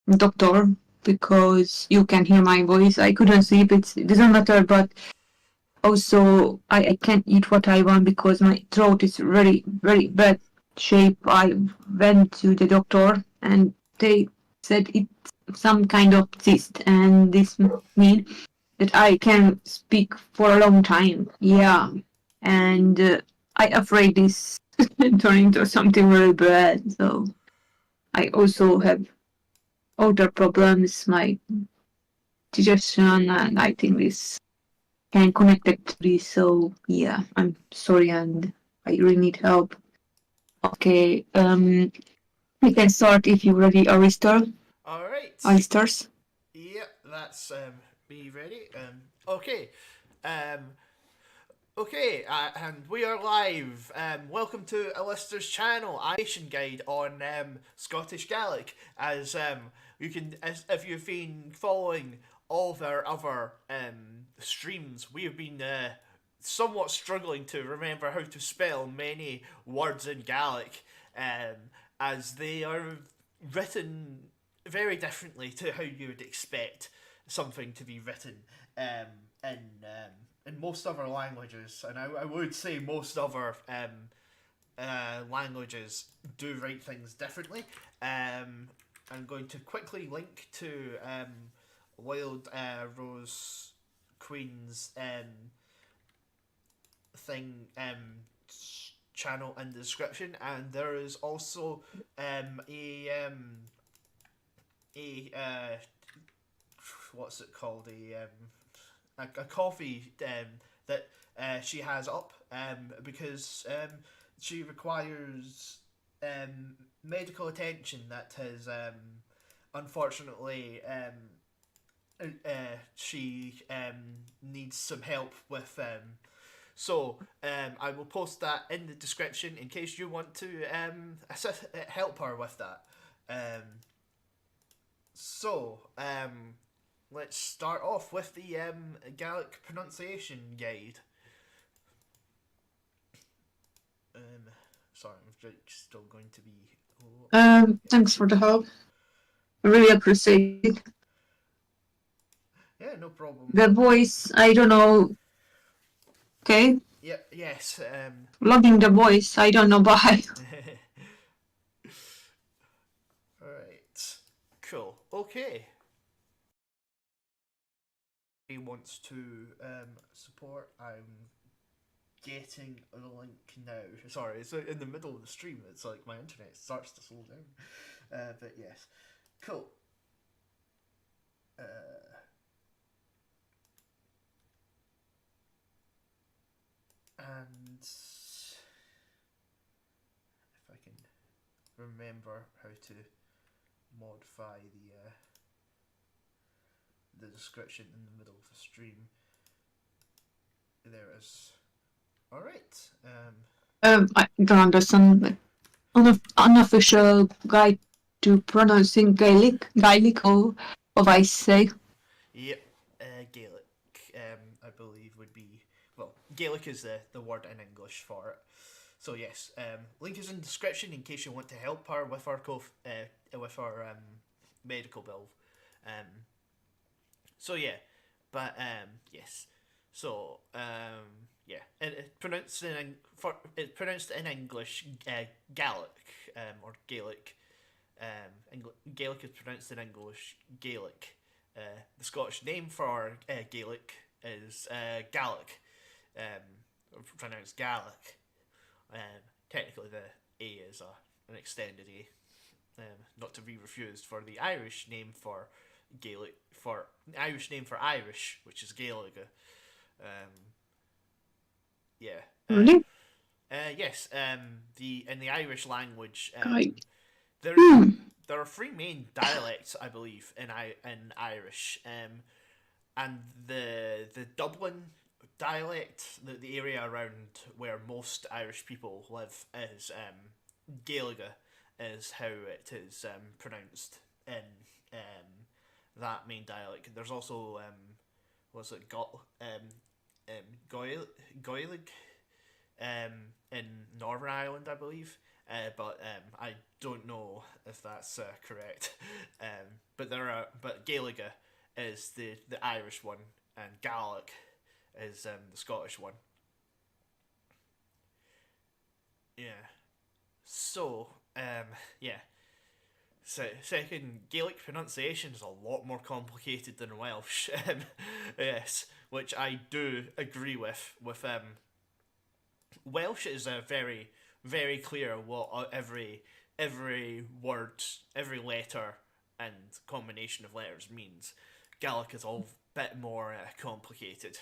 doctor because you can hear my voice. I couldn't sleep. It doesn't matter, but also I can't eat what I want because my throat is very, very bad shape. I went to the doctor and they said it's some kind of cyst, and this means that I can speak for a long time. Yeah, and I afraid this turn into something very bad. So I also have other problems, my digestion, and I think this can connect it to this. So yeah, I'm sorry, and I really need help. Okay, we can start if you're ready, Alistair. All right. Alistairs. Yep, that's me ready. Okay. Um, and we are live. Welcome to Alistair's channel, Animation Guide on Scottish Gaelic. As you can, as if you've been following all of our other streams, we have been somewhat struggling to remember how to spell many words in Gaelic, as they are written very differently to how you would expect something to be written um, in in most other languages, and I would say most other languages do write things differently. I'm going to quickly link to Wild Rose Queen's thing channel in the description, and there is also a what's it called, a coffee that she has up because she requires medical attention that has unfortunately she needs some help with. I will post that in the description in case you want to help her with that. Um, so, let's start off with the Gaelic pronunciation guide. Um, Sorry, I'm still going to be. Oh, Thanks for the help. I really appreciate it. yeah, no problem. The voice, I don't know. Okay, Yeah, yes. logging the voice, I don't know why. Alright. Cool. Okay. He wants to support. I'm getting a link now. Sorry, it's in the middle of the stream. It's like my internet starts to slow down. But yes, cool. Uh, and if I can remember how to modify the description in the middle of the stream, there is. All right. I don't understand. Unofficial guide to pronouncing Gaelic, or I say. Yep. Gaelic, I believe would be, well. Gaelic is the word in English for it. So yes, link is in the description in case you want to help her with her medical bill. Um, so yeah, but yes. So yeah, it's pronounced in English, Gaelic, or Gaelic. Gaelic is pronounced in English Gaelic. The Scottish name for Gaelic is Gaelic, pronounced Gaelic. Technically, the A is an extended A, not to be refused for the Irish name for Gaelic, for Irish name for Irish, which is Gaeilge. Yeah. Really? Yes. The in the Irish language, Guide. there Hmm. there are three main dialects, I believe, in Irish. And the Dublin dialect, the area around where most Irish people live, is Gaeilge, is how it is pronounced in that main dialect. There's also what's it Goylig in Northern Ireland, I believe, but I don't know if that's correct. But Gàidhlig is the Irish one, and Gaelic is the Scottish one. Yeah. So, yeah. So, second, Gaelic pronunciation is a lot more complicated than Welsh. Yes, which I do agree with. Welsh is a very clear what every word, every letter, and combination of letters means. Gaelic is all a bit more complicated.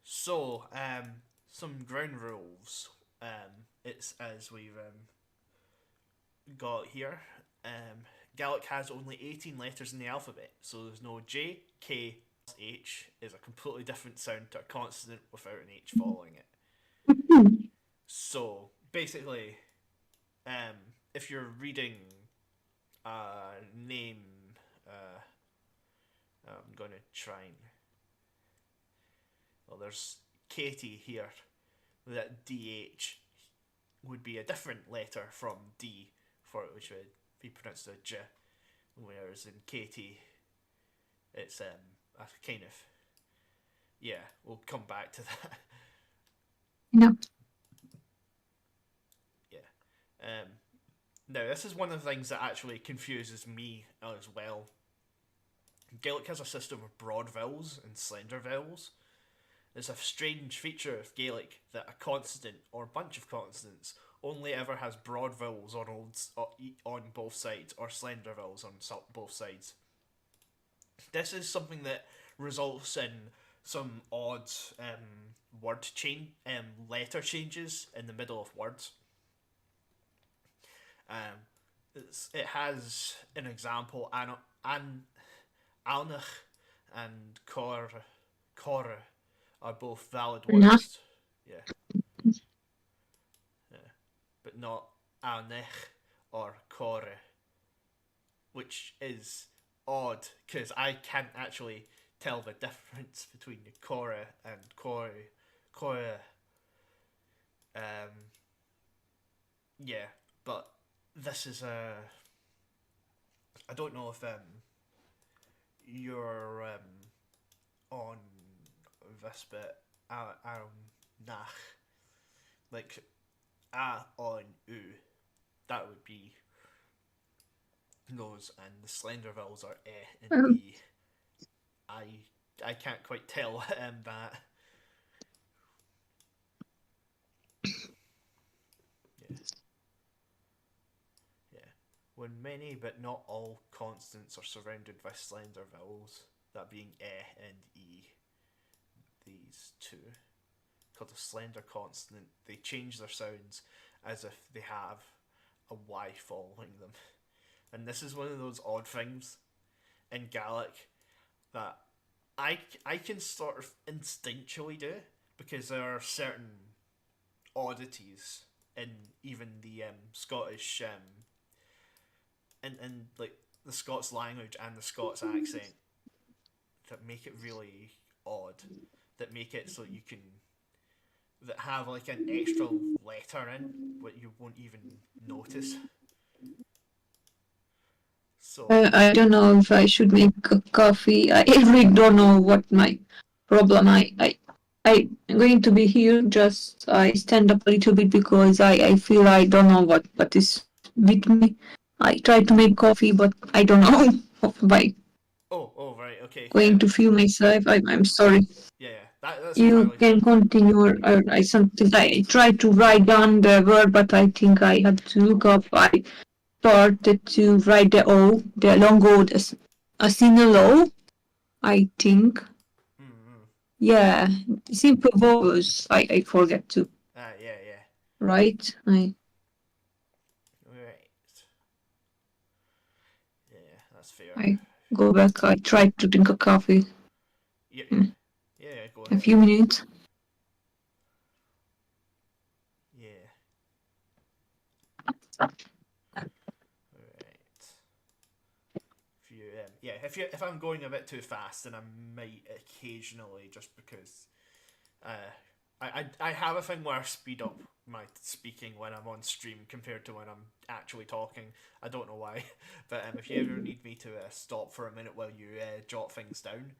So, some ground rules. It's as we've got here. Gaelic has only 18 letters in the alphabet, so there's no J, K, H is a completely different sound to a consonant without an H following it. So basically, if you're reading a name, I'm gonna try and. Well, there's Katie here. That DH would be a different letter from D, for which would be pronounced a J, whereas in Katie, it's a kind of. Yeah, we'll come back to that. No. Yeah. Now, this is one of the things that actually confuses me as well. Gaelic has a system of broad vowels and slender vowels. It's a strange feature of Gaelic that a consonant or bunch of consonants only ever has broad vowels on both sides or slender vowels on both sides. This is something that results in some odd letter changes in the middle of words. It has an example, Alnach and Cora are both valid No. words. Yeah. Yeah. But not Alnech or Cora, which is odd because I can't actually tell the difference between Cora and Cora. Yeah, but this is a. I don't know if you're on this bit. Nach, like a on u, that would be those, and the slender vowels are and Um, e. I can't quite tell that. Yeah. Yeah. When many but not all consonants are surrounded by slender vowels, that being and e, these two, called a slender consonant, they change their sounds as if they have a Y following them. And this is one of those odd things in Gaelic that I can sort of instinctually do, because there are certain oddities in even the Scottish and like the Scots language and the Scots accent that make it really odd, that make it so you can, that have like an extra letter in what you won't even notice. So I don't know if I should make coffee. I really don't know what my problem. I'm going to be here. Just I stand up a little bit because I feel I don't know what is with me. I try to make coffee, but I don't know by oh right, okay. going to feel myself. I'm sorry. Yeah, that's You entirely fair. can continue. Or I try to write down the word, but I think I have to look up. I started to write the long O, a single O, I think. Mm-hmm. Yeah, simple vowels. I forget to Yeah. write. Right. Yeah, that's fair. I go back. I try to drink a coffee. Yeah, go A ahead. few minutes. Yeah. Right. If I'm going a bit too fast, then I might occasionally, just because I have a thing where I speed up my speaking when I'm on stream compared to when I'm actually talking. I don't know why, but if you ever need me to stop for a minute while you jot things down,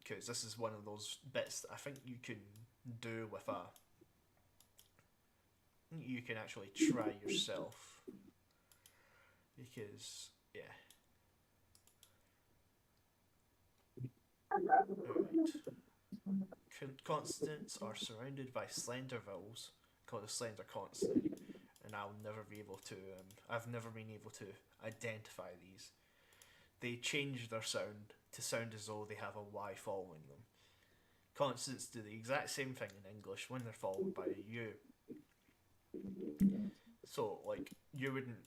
because this is one of those bits that I think you can do with a. You can actually try yourself, because yeah. Alright. Constants are surrounded by slender vowels called a slender consonant, and I'll never be able to. I've never been able to identify these. They change their sound to sound as though they have a Y following them. Consonants do the exact same thing in English when they're followed by a U. So, like, you wouldn't.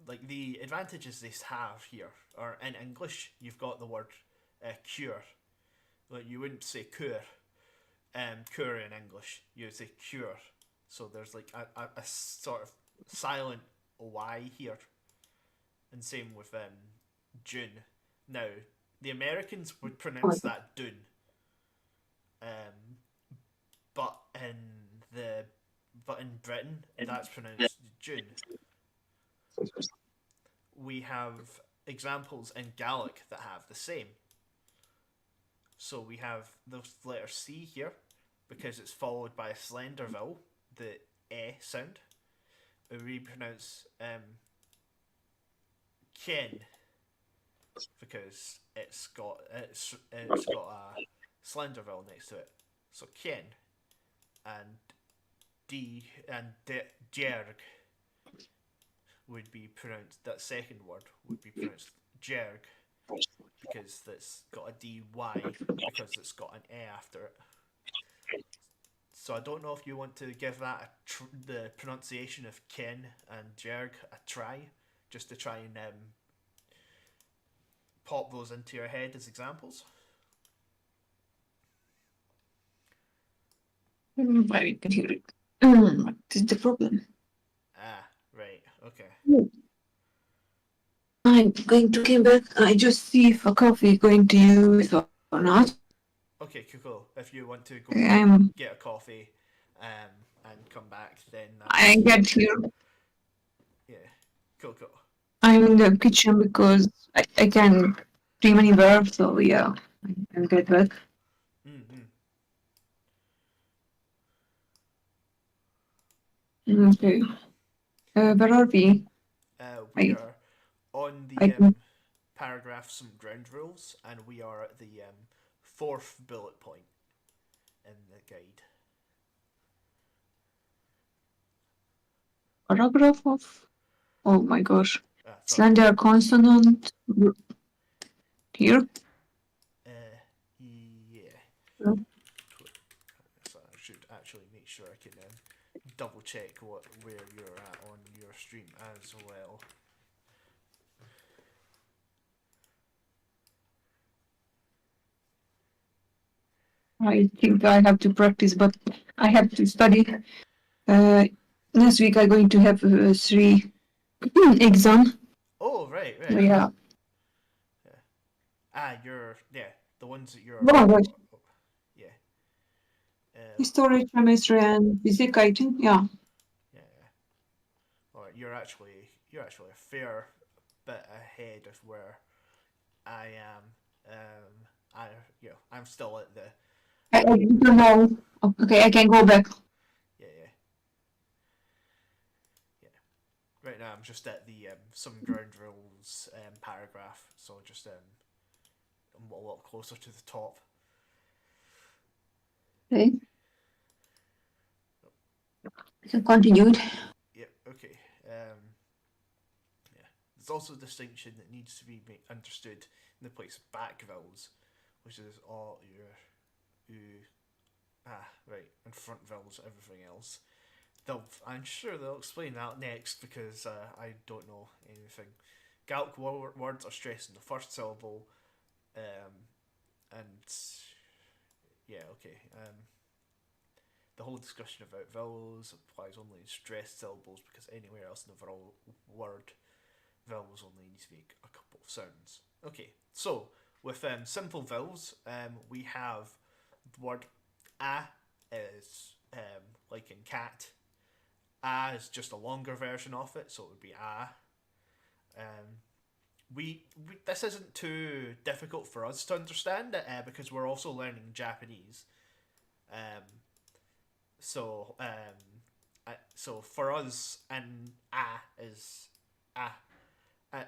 Like, the advantages they have here are in English, you've got the word cure. Like, you wouldn't say cure, cure in English, you would say cure. So there's like a sort of silent Y here. And same with June. Now, the Americans would pronounce that Dune. But in the Britain, that's pronounced June. We have examples in Gaelic that have the same. So we have the letter C here, because it's followed by a slender vowel, the E sound. We pronounce ken, because it's got a slender vowel next to it. So ken, and jerg would be pronounced. That second word would be pronounced jerg, because that's got a dy, because it's got an e after it. So I don't know if you want to give that the pronunciation of ken and jerg a try, just to try and pop those into your head as examples. I can hear it. What is the problem? Ah, right, okay. I'm going to come back. I just see if a coffee is going to use or not. Okay, cool. If you want to go get a coffee and come back, then I get here. Yeah, cool. I'm in the kitchen because I can stream anywhere, so yeah, I can get back. Mm-hmm. Okay. Where are we? We are on the paragraph, some ground rules, and we are at the fourth bullet point in the guide. Paragraph of. Oh my gosh. Slender consonant. Here? Yeah. Oh. So I should actually make sure I can double check where you're at on your stream as well. I think I have to practice, but I have to study. Next week I'm going to have 3 exam. Oh, right. Yeah. You're the ones that you're. Oh, yeah. History, chemistry, and physics, I think. Yeah. Yeah. Or you're actually a fair bit ahead of where I am. I'm still at the. I don't know. Okay, I can go back. Yeah. Right now, I'm just at the some ground rules paragraph, so just I'm a lot closer to the top. Okay. Continued. Yep. Okay. There's also a distinction that needs to be understood in the place of back vowels, which is all your right, and front vowels, everything else. I'm sure they'll explain that next, because I don't know anything. Gaelic words are stressed in the first syllable, and yeah, okay. The whole discussion about vowels applies only in stressed syllables, because anywhere else in the word, vowels only need to make a couple of sounds. Okay, so with simple vowels, we have the word a is like in cat. A is just a longer version of it, so it would be a. Um, we this isn't too difficult for us to understand because we're also learning Japanese. Um, so for us, an a is a, a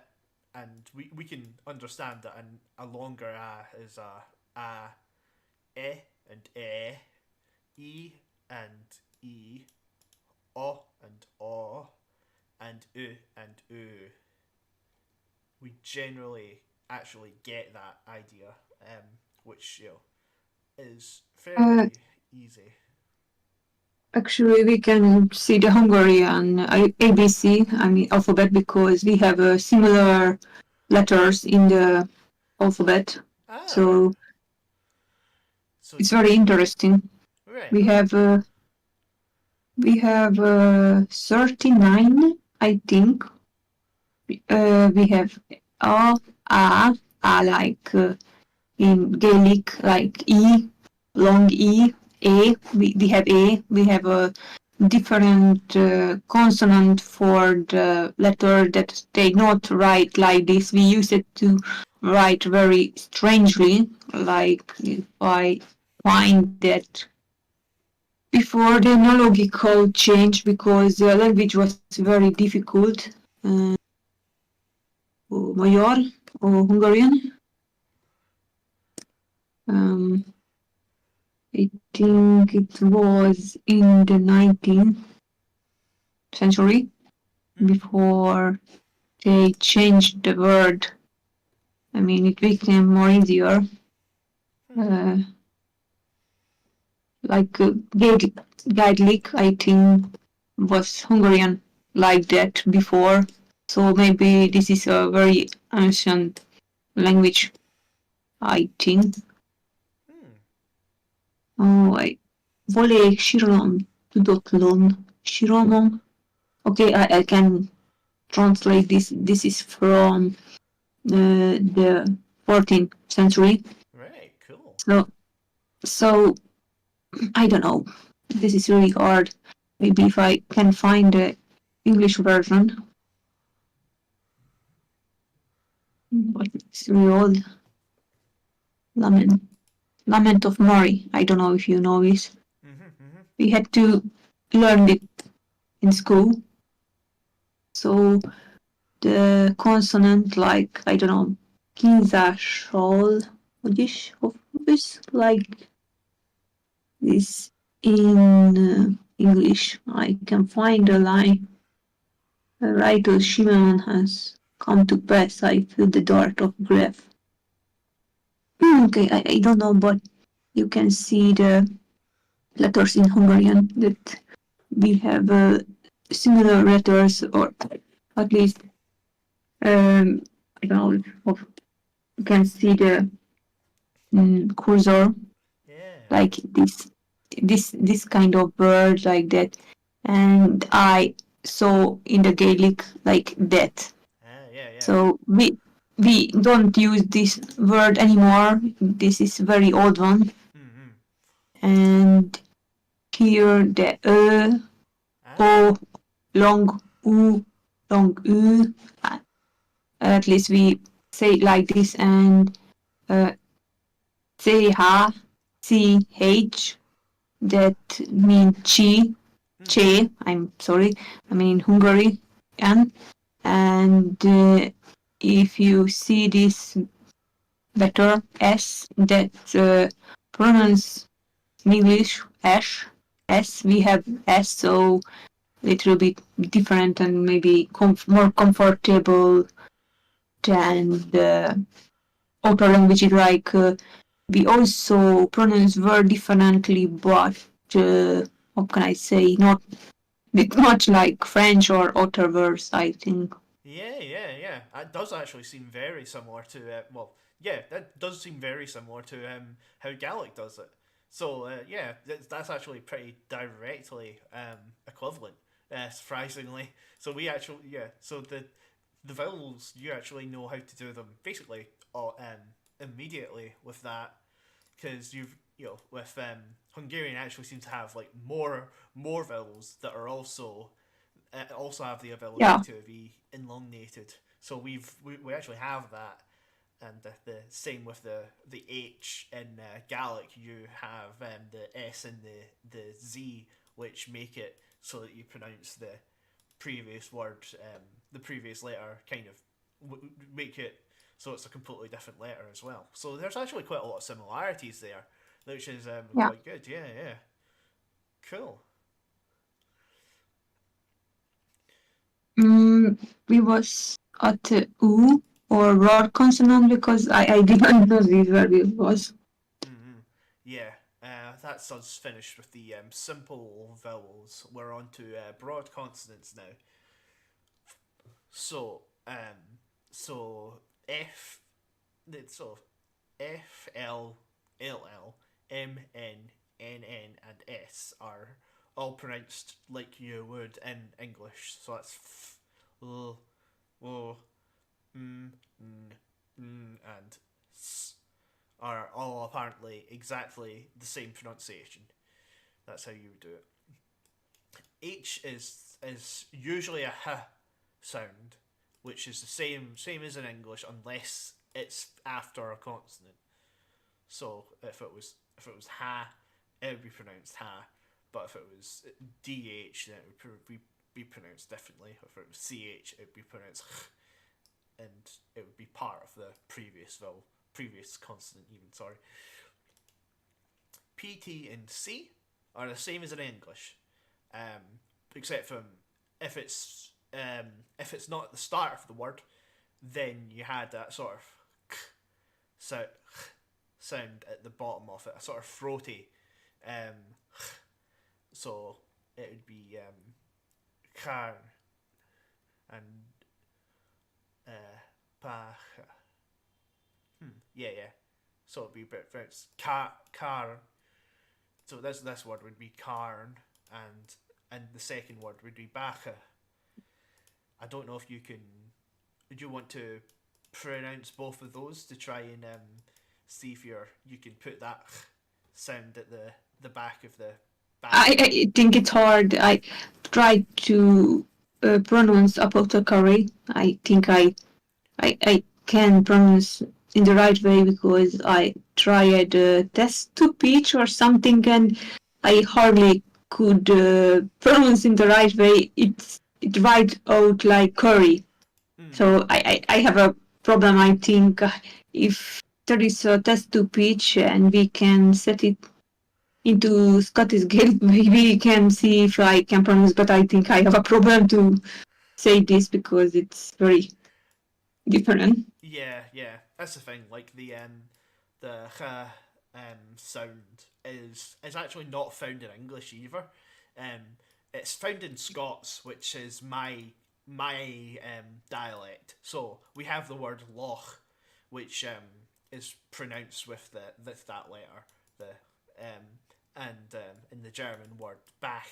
and we can understand that a longer a is a, e and e and e, o and o, and u. We generally actually get that idea, which is Uh, fairly easy. Actually, we can see the Hungarian ABC, I mean alphabet, because we have similar letters in the alphabet. Ah, right. So So it's very interesting. right, We right. have uh, we have 39, I think. We have a, like in Gaelic, like E, long E, A. We have A. We have a different consonant for the letter that they not write like this. We use it to write very strangely. Like if I find that before the analogical change, because the language was very difficult, Magyar or Hungarian. Um, I think it was in the 19th century Mm. before they changed the word. I mean, it became more easier. Hmm. Uh, like Gàidhlig, I think, was Hungarian like that before. So maybe this is a very ancient language, I think. Hmm. Oh, volék síralom, tudatlan, síralmom. Okay, I can translate this. This is from the 14th century. Right. Cool. So, so I don't know. This is really hard. Maybe if I can find the English version, but it's really old. Lament, Lament of Murray. I don't know if you know this. Mhm. Mhm. We had to learn it in school. So the consonant, like I don't know, kínzással, hogy is like this in English. I can find a line. The writer Shimon has come to pass. I feel the dart of breath. Okay, I don't know, but you can see the letters in Hungarian that we have similar letters, or at least I don't know. You can see the cursor Yeah. like this kind of word like that, and I saw in the Gaelic like that. Ah. Yeah. Yeah. So we don't use this word anymore. This is very old one, Mhm. and here the Ah. o, long u, long u. At least we say it like this, and uh, ch, ch, that mean Mhm. che. I'm sorry. I mean Hungary, and if you see this letter S that pronounce in English S, we have S, so little bit different and maybe more comfortable than the other languages. Like we also pronounce word differently, but how can I say, not much like French or other words, I think. Yeah. Yeah. Yeah. It does actually seem very similar to. Well, yeah, that does seem very similar to how Gaelic does it. So yeah, that's actually pretty directly equivalent. Surprisingly, so we actually So the vowels, you actually know how to do them basically immediately with that, because you've with Hungarian actually seems to have like more vowels that are also have the ability Yeah. to be elongated. So we actually have that, and the same with the H in Gaelic. You have the S and the Z, which make it so that you pronounce the previous word, the previous letter, kind of make it so it's a completely different letter as well. So there's actually quite a lot of similarities there, which is Yeah. quite good. Yeah, yeah, cool. Mm, we was at the U or word consonant because I didn't know this where it was. Mm-hmm. Yeah, that's us finished with the simple vowels. We're on to broad consonants now. So, so F, so F, L, M, N, and S are all pronounced like you would in English. So that's F, L, O, M, N, and S are all apparently exactly the same pronunciation. That's how you would do it. H is usually a H sound, which is the same as in English unless it's after a consonant. So if it was ha, it would be pronounced ha, but if it was dh, then it would be pronounced differently. If it was ch, it would be pronounced h, and it would be part of the previous vowel, previous consonant even. Sorry. P, T, and C are the same as in English, except from if it's if it's not at the start of the word, then you had that sort of k sound, sound at the bottom of it, a sort of throaty. Um, so it would be car and pa. Yeah, yeah. So it'd be pronounced car. So this word would be carn, and the second word would be bacha. I don't know if you can. Do you want to pronounce both of those to try and see if you can put that sound at the back of the back? I think it's hard. I tried to pronounce apothecary. I think I can pronounce in the right way because I tried a test to pitch or something and I hardly could pronounce in the right way. It write out like curry. Mm. So I have a problem. I think if there is a test to pitch and we can set it into Scottish Gaelic, maybe we can see if I can pronounce. But I think I have a problem to say this because it's very different. Yeah, yeah. That's the thing. Like the sound is actually not found in English either. It's found in Scots, which is my dialect. So we have the word loch, which is pronounced with that letter. The and in the German word Bach,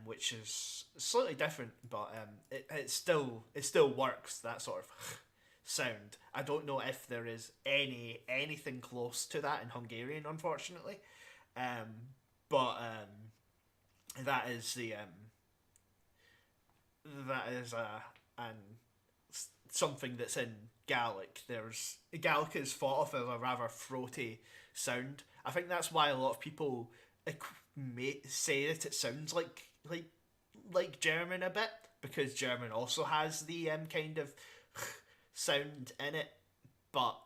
which is slightly different, but it still works. That sort of sound. I don't know if there is anything close to that in Hungarian, unfortunately. But that is and something that's in Gaelic. There's Gaelic is thought of as a rather throaty sound. I think that's why a lot of people say that it sounds like German a bit, because German also has the kind of sound in it, but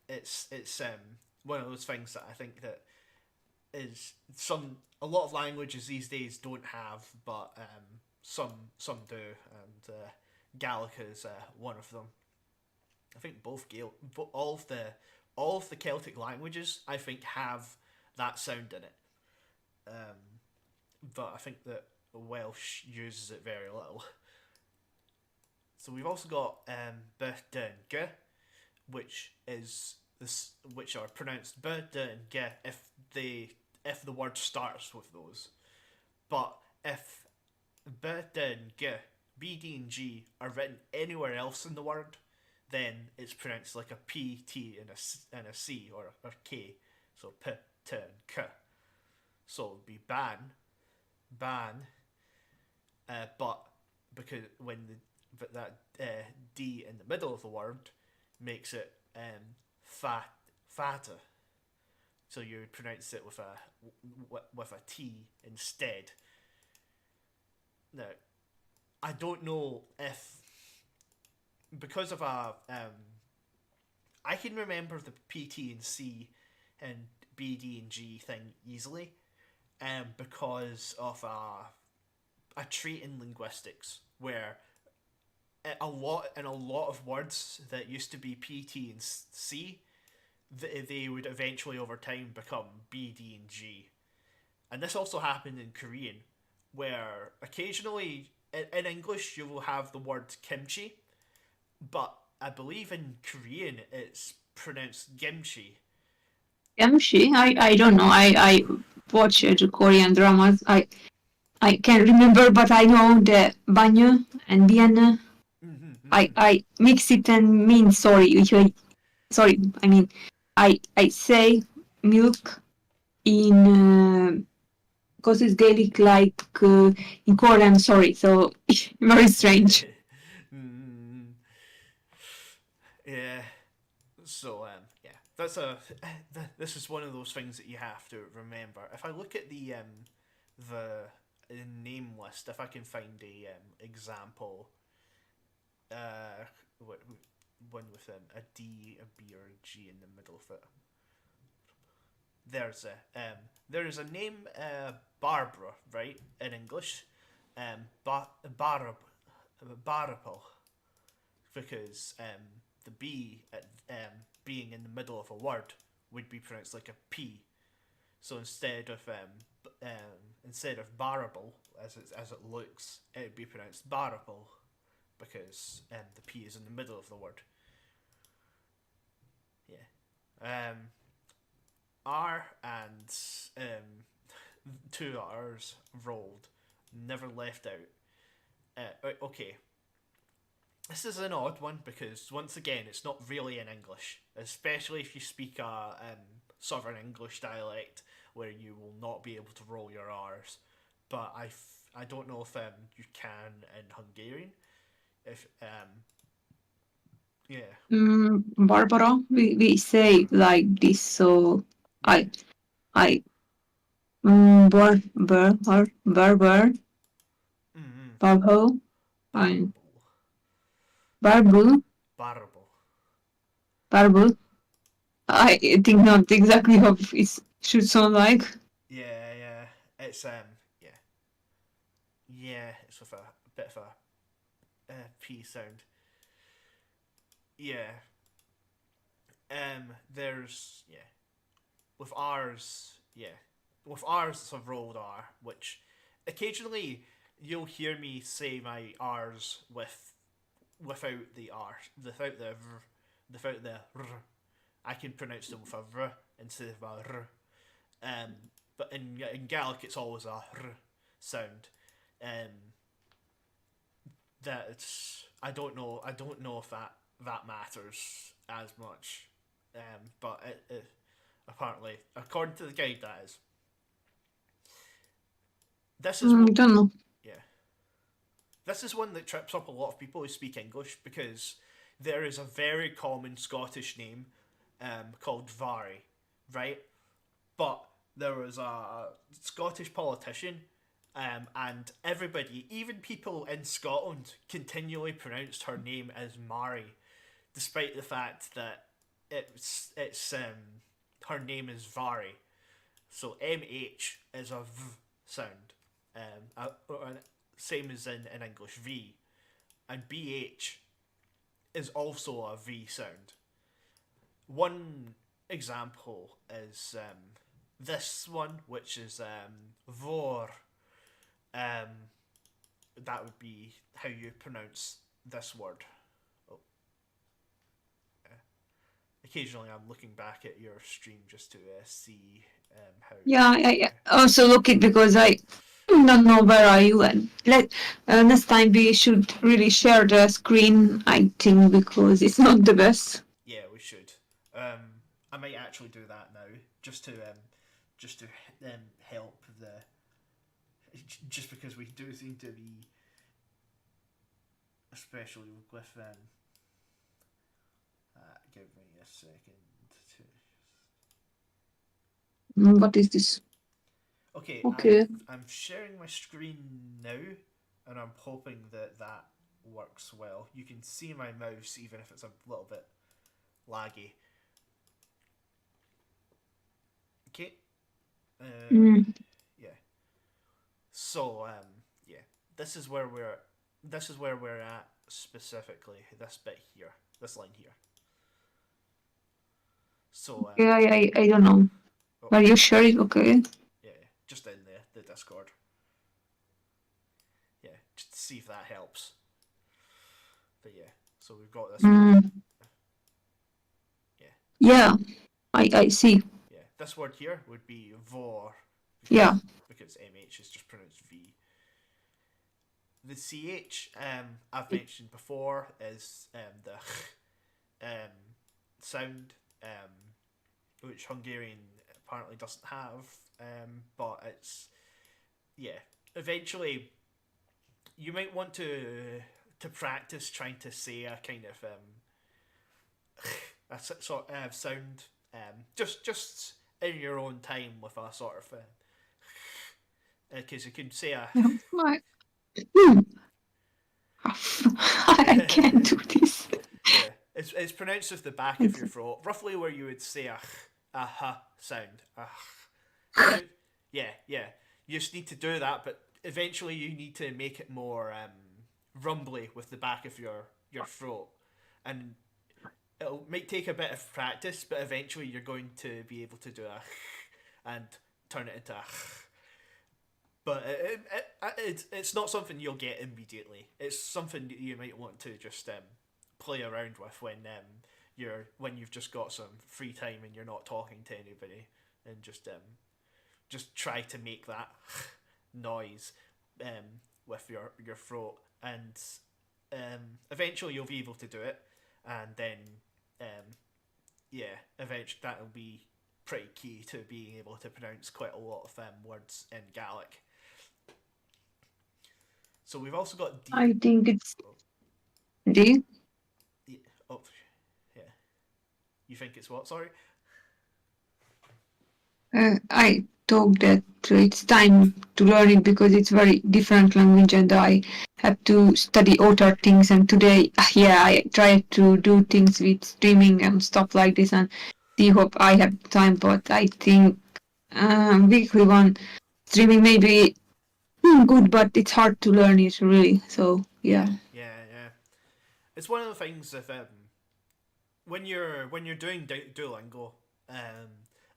it's one of those things that I think that is a lot of languages these days don't have, but some do, and Gaelic is one of them. I think all of the Celtic languages I think have that sound in it, but I think that Welsh uses it very little. So we've also got b, d, and g, which are pronounced b, d, and g if the word starts with those. But if b, d, and g, b, d, and g are written anywhere else in the word, then it's pronounced like a p, t, and a c or k. So p, turn k. So it would be ban, but because when that D in the middle of the word makes it fata. So you would pronounce it with a T instead. Now, I don't know if because of I can remember the P, T, and C and B, D, and G thing easily, because of a trait in linguistics where a lot of words that used to be P, T, and C, they would eventually over time become B, D, and G. And this also happened in Korean, where occasionally in English you will have the word kimchi, but I believe in Korean it's pronounced gimchi. Kimchi? I don't know. I watch Korean dramas. I can't remember, but I know the banyo and bian. I mix it and mean sorry. Sorry, I mean I say milk in because it's Gaelic like in Korean. Sorry, so very strange. Yeah. So yeah, this is one of those things that you have to remember. If I look at the name list, if I can find a example, one with a D, a B, or a G in the middle of it. There is a name Barbara, right, in English, Barapal, because the B being in the middle of a word would be pronounced like a P. So instead of barable as it looks, it would be pronounced barable because the P is in the middle of the word. Yeah. R and two R's rolled, never left out. Okay. This is an odd one because, once again, it's not really in English, especially if you speak a Southern English dialect where you will not be able to roll your R's. But I don't know if you can in Hungarian. If yeah. Barbara, we say like this, so I barber, barbo, and Barble. barbu, Barble. barbu. I think not exactly how it should sound like. Yeah, yeah. It's yeah. Yeah, it's with a bit of a P sound. Yeah. There's with R's, with R's it's a rolled R, which occasionally you'll hear me say my R's without the R, without the R. I can pronounce them with a R instead of a R. But in Gaelic it's always a R sound. That it's I don't know if that matters as much. But it apparently, according to the guide, that is. This is I don't know. yeah. This is one that trips up a lot of people who speak English because there is a very common Scottish name called Vary, right? But there was a Scottish politician, and everybody, even people in Scotland, continually pronounced her name as Mary, despite the fact that it's her name is Vary. So MH is a V sound, same as in English V, and BH is also a V sound. One example is this one, which is vor. That would be how you pronounce this word. Oh. Occasionally, I'm looking back at your stream just to see how. Yeah, I also look it because I don't know where are you, and next time we should really share the screen, I think, because it's not the best. Yeah, we should. I might actually do that now, just to just to help the. Just because we do seem to be, especially with give me a second to. What is this? Okay, Okay. I'm sharing my screen now, and I'm hoping that that works well. You can see my mouse even if it's a little bit laggy. Okay. Mm. Yeah. So yeah, this is where we're at specifically. This bit here, this line here. So Yeah, I don't know. oh, Are you sure it's okay? yeah, just in the Discord. Yeah, just to see if that helps. But yeah, so we've got this word. Mm. Yeah, Yeah, I see. yeah. This word here would be vor Yeah. because mh is just pronounced v. The ch I've mentioned before is the sound which Hungarian apparently doesn't have, but it's yeah. Eventually, you might want to practice trying to say a kind of a sort of sound, just in your own time with a sort of because you can say a Right. Hmm. I can't do this. yeah. It's pronounced with the back of your throat, roughly where you would say a h sound. Yeah, yeah. You just need to do that, but eventually you need to make it more rumbly with the back of your throat, and might take a bit of practice, but eventually you're going to be able to do a and turn it into a. But it's not something you'll get immediately. It's something that you might want to just play around with when you've just got some free time and you're not talking to anybody, and just try to make that noise with your throat, and eventually you'll be able to do it, and then yeah, eventually that'll be pretty key to being able to pronounce quite a lot of words in Gaelic. So we've also got D. I think it's Oh, D. oh yeah. You think it's what? Sorry. I thought that it's time to learn it because it's very different language and I have to study other things. And today, yeah, I try to do things with streaming and stuff like this and see hope I have time. But I think weekly one streaming may be good, but it's hard to learn it really. So yeah. Yeah, yeah, yeah. It's one of the things if when you're doing Duolingo,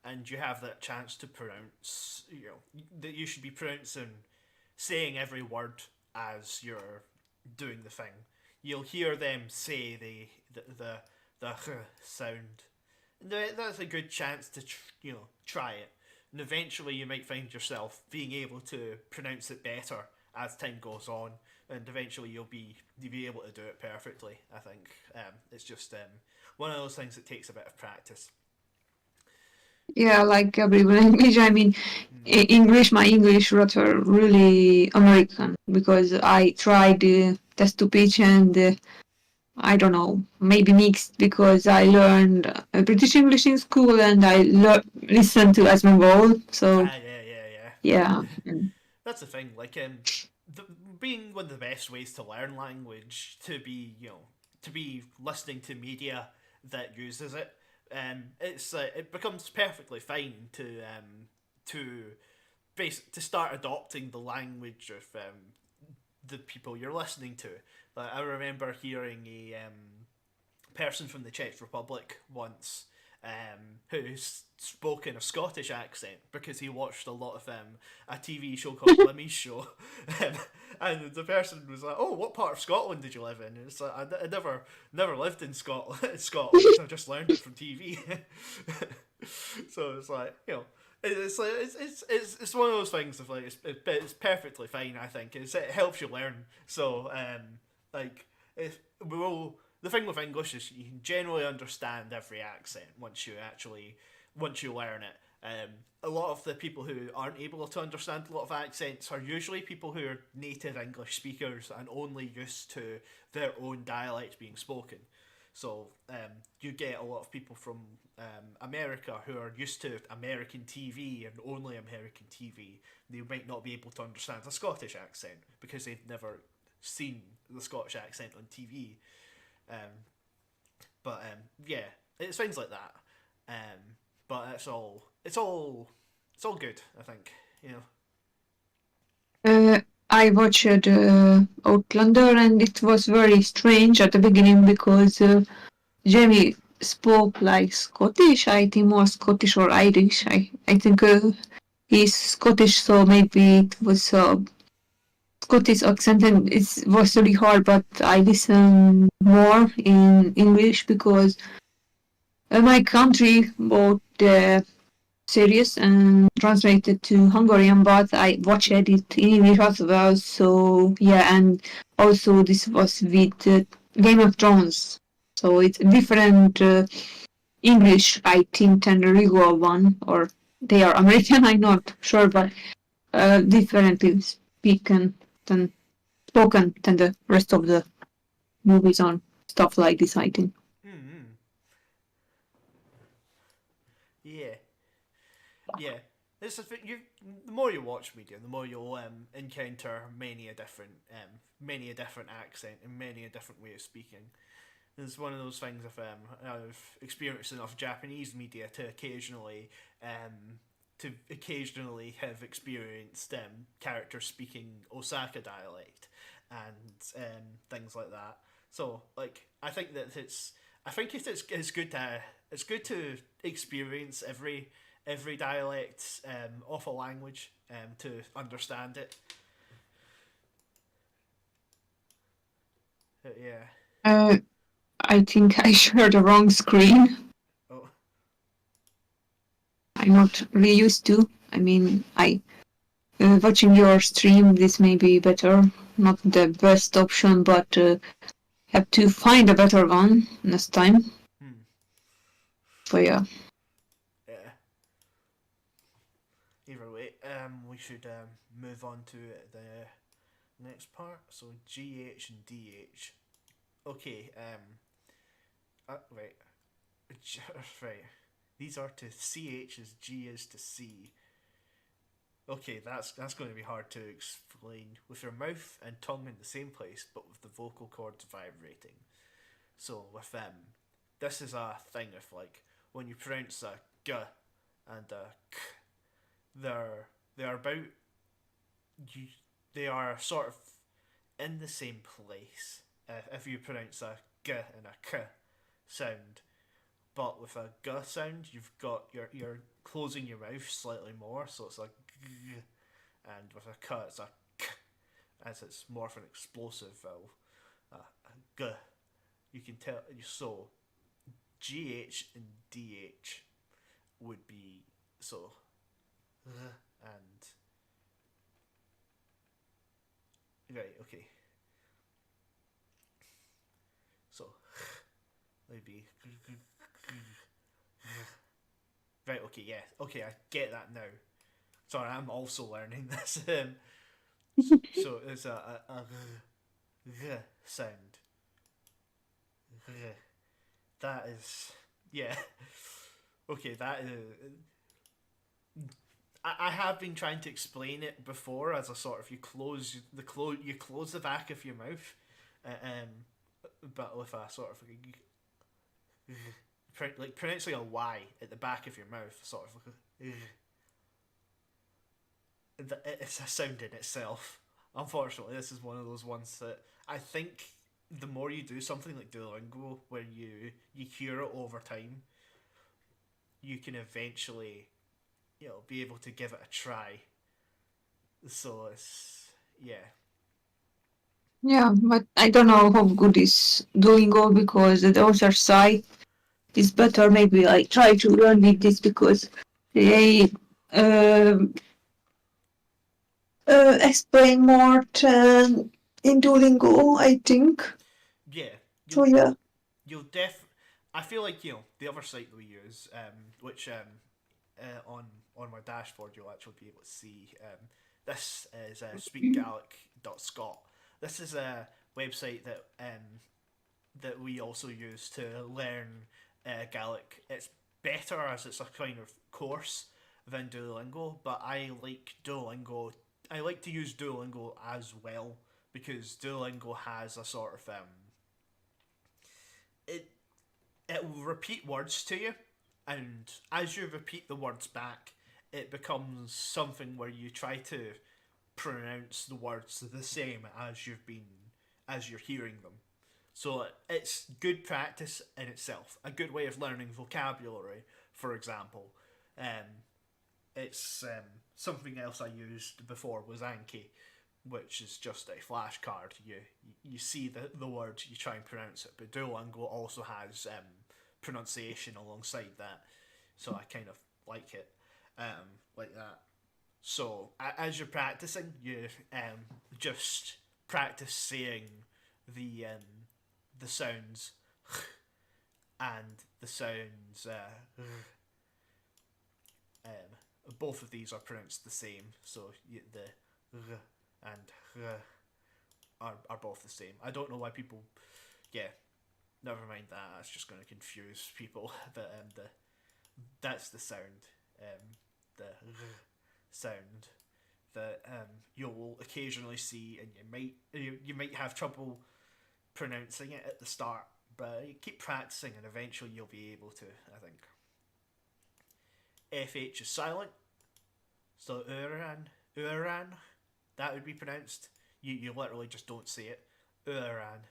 and you have that chance to pronounce, that you should be pronouncing, saying every word as you're doing the thing. You'll hear them say the sound. That's a good chance to try it, and eventually you might find yourself being able to pronounce it better as time goes on, and eventually you'll be able to do it perfectly. I think it's just one of those things that takes a bit of practice. Yeah, like every language. I mean, English, my English roots are really American because I tried test to pitch and I don't know, maybe mixed because I learned British English in school and I listened to Asmongold. So Yeah, yeah, yeah. yeah, That's the thing. Like, being one of the best ways to learn language to be, to be listening to media that uses it. It becomes perfectly fine to to start adopting the language of the people you're listening to. Like, I remember hearing a person from the Czech Republic once who spoke in a Scottish accent because he watched a lot of a TV show called Limmy's Show, and the person was like, "Oh, what part of Scotland did you live in?" And it's like, I never lived in Scotland. I just learned it from TV. So it's like, it's like it's one of those things of like it's perfectly fine. I think it helps you learn. So like if we will. The thing with English is you can generally understand every accent once you learn it, A lot of the people who aren't able to understand a lot of accents are usually people who are native English speakers and only used to their own dialect being spoken. So you get a lot of people from America who are used to American TV and only American TV. They might not be able to understand a Scottish accent because they've never seen the Scottish accent on TV. Um, but yeah, it's things like that. But it's all good. I think you know. I watched Outlander, and it was very strange at the beginning because Jamie spoke like Scottish. I think more Scottish or Irish. I think he's Scottish, so maybe it was a Scottish accent, and it was really hard. But I listen more in English because my country bought the series and translated to Hungarian, but I watched it in English as well. So yeah, and also this was with Game of Thrones, so it's different English, I think, than the regular one, or they are American. I'm not sure, but differently than spoken than the rest of the movies on stuff like this. I think. Mm-hmm. Yeah, yeah. This is you. The more you watch media, the more you'll encounter many a different accent and many a different way of speaking. It's one of those things. If I've experienced enough Japanese media to occasionally have experienced characters speaking Osaka dialect and things like that. So like I think it's good to experience every dialect of a language to understand it. Yeah. Uh, I think I shared the wrong screen. Oh. I'm not really used to. I mean, I watching your stream. This may be better. Not the best option, but have to find a better one next time. Hmm. So yeah. Yeah. Either way, we should move on to the next part. So GH and DH. Okay. Right. Right. These are to CH as G is to C. Okay, that's going to be hard to explain. With your mouth and tongue in the same place, but with the vocal cords vibrating. So with this is a thing of like when you pronounce a g and a k, they're they're about you. They are sort of in the same place. If you pronounce a g and a k sound, but with a g sound, you've got you're closing your mouth slightly more, so it's like g, and with a k, it's a k, as it's more of an explosive vowel. A g. You can tell. So GH and DH would be so and right, okay. So maybe right, okay, yeah, okay, I get that now. Sorry, I'm also learning this. So it's a sound. That is, yeah. Okay, that is. I have been trying to explain it before as a sort of you close the back of your mouth, but with a sort of like pronouncing a Y at the back of your mouth, sort of it's a sound in itself. Unfortunately, this is one of those ones that I think the more you do something like Duolingo, where you hear it over time, you can eventually, be able to give it a try. So it's yeah. Yeah, but I don't know how good is Duolingo because the other side is better. Maybe I try to learn with this because they um explain more than in Duolingo, I think. Yeah, So you'll yeah. you'll def. I feel like the other site that we use, which on my dashboard, you'll actually be able to see. This is speakgaelic.scot. This is a website that we also use to learn Gaelic. It's better as it's a kind of course than Duolingo, but I like Duolingo. I like to use Duolingo as well because Duolingo has a sort of it will repeat words to you, and as you repeat the words back, it becomes something where you try to pronounce the words the same as you're hearing them. So it's good practice in itself. A good way of learning vocabulary, for example. It's something else I used before was Anki, which is just a flashcard. You see the words, you try and pronounce it. But Duolingo also has pronunciation alongside that, so I kind of like it like that. So as you're practicing, you just practice saying the sounds and the sounds. Both of these are pronounced the same, so the and are both the same. I don't know why people. Yeah, never mind that. That's just going to confuse people. But that's the sound. The sound that you'll occasionally see, and you might have trouble pronouncing it at the start, but you keep practicing, and eventually you'll be able to. I think. FH is silent, so Uran, that would be pronounced. You literally just don't say it. Uran.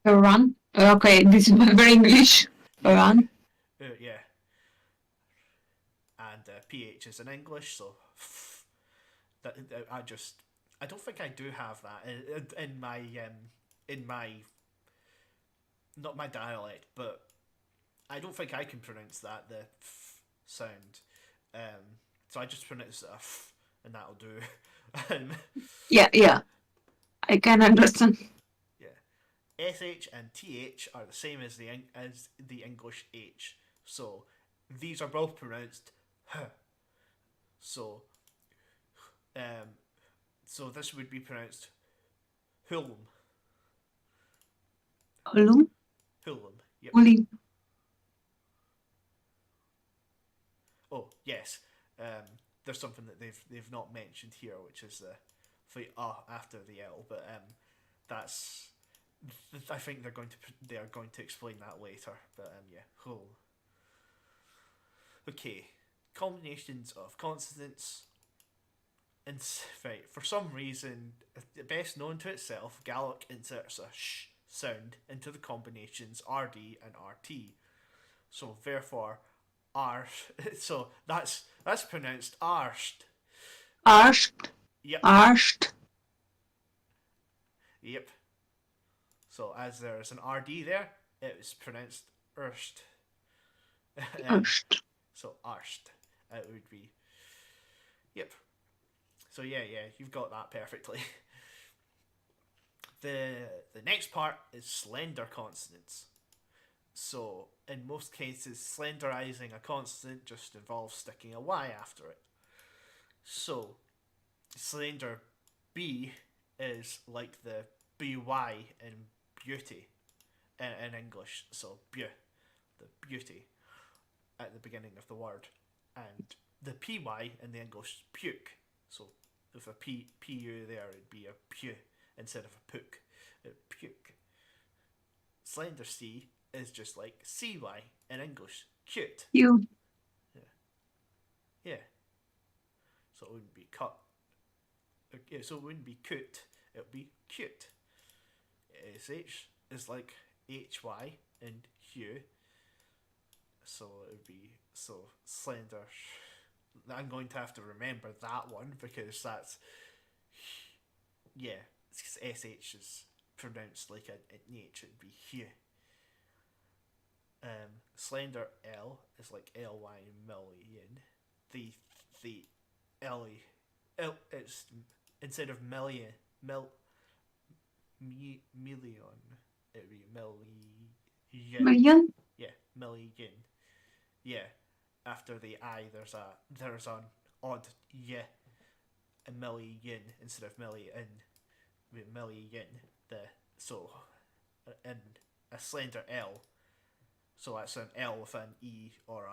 Run. Okay, this is very English. Run. Yeah. And PH is in English, so that I don't think I do have that in my not my dialect, but I don't think I can pronounce that, the f sound. So I just pronounce it a f, and that'll do. Yeah. I can understand. Yeah. SH and TH are the same as the English H. So these are both pronounced h. So so this would be pronounced Hulm. Hulum. Hulm. Yep. Huli. Oh yes. There's something that they've not mentioned here, which is the after the L, but that's. I think they are going to explain that later. But yeah, Hul. Okay, combinations of consonants. And right, for some reason, best known to itself, Gaelic inserts a sh sound into the combinations RD and RT. So therefore, so that's pronounced arshed. Arshed. Yep. Arshed. Yep. So as there is an RD there, it is pronounced ershed. Arshed. So arshed. It would be. Yep. So yeah, you've got that perfectly. The next part is slender consonants. So in most cases, slenderizing a consonant just involves sticking a Y after it. So slender B is like the BY in beauty in English. So the beauty at the beginning of the word. And the PY in the English puke. So with a PU there, it'd be a pew instead of a pook. Puke. Slender C is just like CY in English. Cute. You. Yeah. So it wouldn't be cut. Yeah, so it wouldn't be coot. It would be cute. SH is like HY and hue. So it would be slender. I'm going to have to remember that one because that's SH is pronounced like an H. It'd be hue. Slender L is like LY million. The L it's instead of million it'd be million. Million. Yeah, million. Yeah. after the I there's an odd y, a million instead of million, million. The so in a slender L, so that's an L with an E or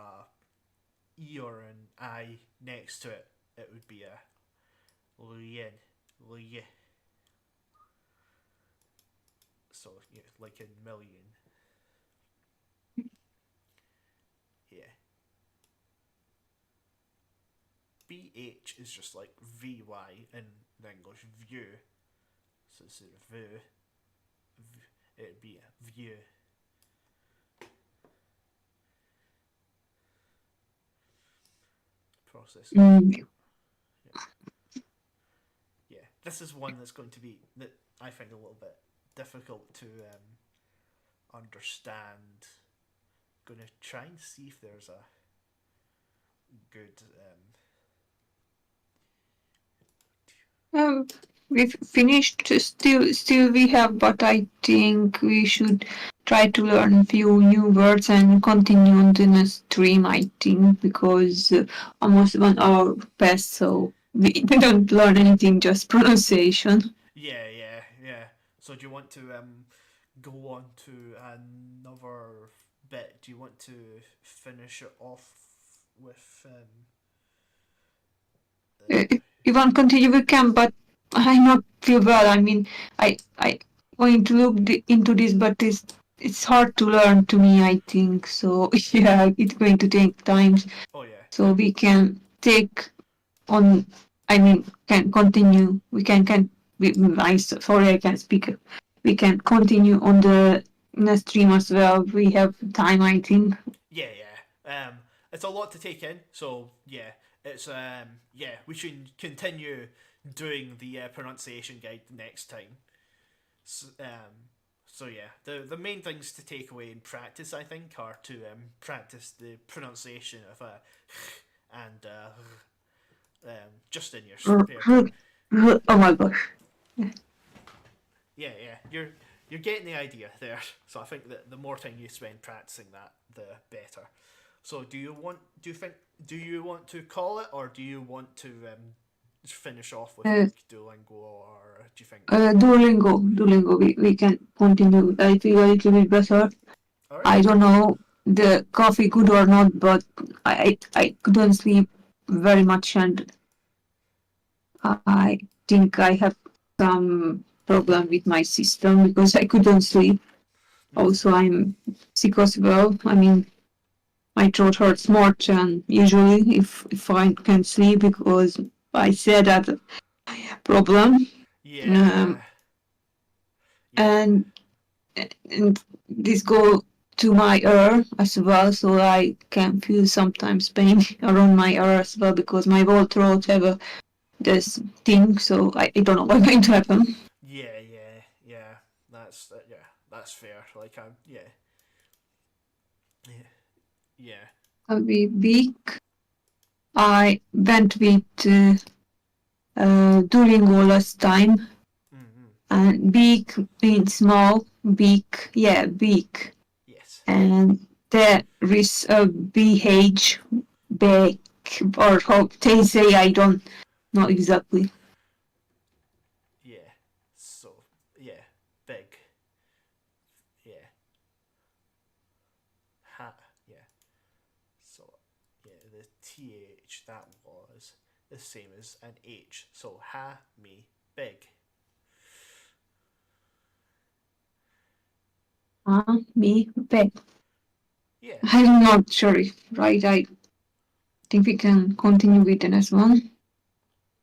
an I next to it. It would be a lien, lien. So yeah, like in million. Yeah. BH is just like VY in English, view. So instead of view, it'd be a view. Processing. Mm. Yeah, this is one that's going to be that I find a little bit difficult to understand. Gonna try and see if there's a good. Um, we've finished. Still we have, but I think we should try to learn few new words and continue on the stream. I think because almost 1 hour passed, so we don't learn anything, just pronunciation. Yeah, yeah, yeah. So do you want to go on to another bit? Do you want to finish it off with Uh, if you want to continue, we can, but I not feel well. I mean, I going to look into this, but it's hard to learn to me. I think so. Yeah, it's going to take time. oh yeah. So we can take on. I mean, can continue. We can. Sorry, I can't speak. We can continue on the stream as well. We have time, I think. Yeah, yeah. It's a lot to take in, so yeah, it's yeah. We should continue doing the pronunciation guide next time. So, so yeah, the main things to take away in practice, I think, are to practice the pronunciation of and just in your spare time. Oh my gosh. Yeah, yeah, you're getting the idea there. So I think that the more time you spend practicing that, the better. So do you want to call it, or do you want to finish off with Uh, like Duolingo, or do you think? Duolingo. We can continue. I feel a little bit better. All right. I don't know the coffee good or not, but I couldn't sleep very much, and I think I have some problem with my system because I couldn't sleep. Also, I'm sick as well. I mean, my throat hurts more than usually if I can sleep because I said that problem. Yeah, yeah, And and this go to my ear as well, so I can feel sometimes pain around my ear as well because my whole throat have this thing. So I don't know what's going to happen. yeah, yeah, yeah. Yeah, that's fair. Like yeah, yeah, yeah. I'll be weak. I went with Duolingo last time, Mm-hmm. and big means small. Big, yeah, big. Yes. And there is a BH back, or how they say, I don't know exactly. Yeah. So yeah, big. Yeah. Ha. Yeah. So yeah, the th that was the same as an h. So ha me big. Me back. Yeah. I'm not sure if right. I think we can continue with the next one.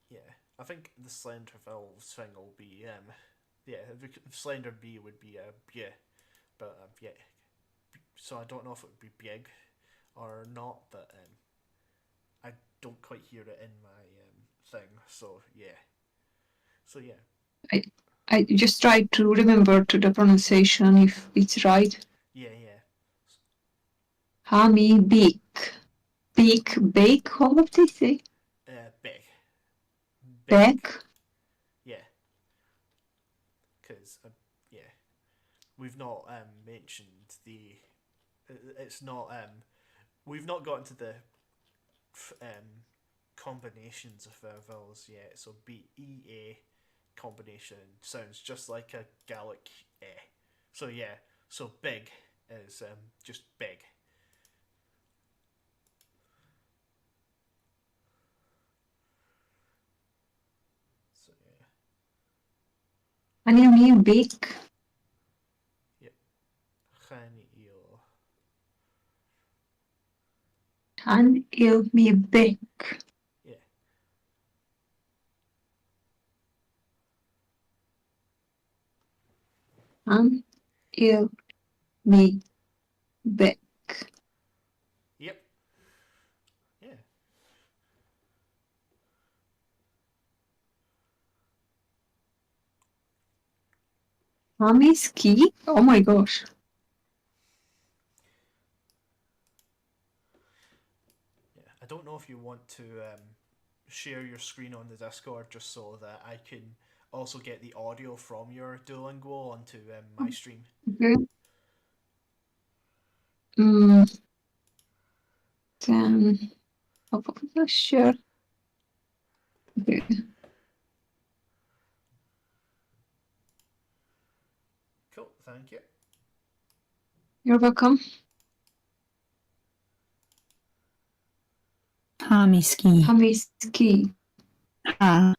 Yeah. I think the Slenderville thing will be yeah, the Slender B would be a yeah, but yeah. So I don't know if it would be big or not, but I don't quite hear it in my thing. So yeah. So yeah. I I just try to remember to the pronunciation if it's right. Yeah, yeah. Me big, big, bake. How would they say? Big. Big. Back. Yeah. Because yeah, we've not mentioned the. It's not we've not gotten to the combinations of vowels yet. So B-E-A combination sounds just like a Gaelic eh. So yeah, so big is just big. So yeah. And you mean big? Yep. Chanil. And you mean big. Yeah. And you mean big. Yep. Yeah. Mommy ski? Oh my gosh. Yeah. I don't know if you want to share your screen on the Discord just so that I can also get the audio from your Duolingo onto my stream. Okay. Mm, then, sure. Okay. Cool, thank you. You're welcome. Hamiski. Mommy ski. Ha.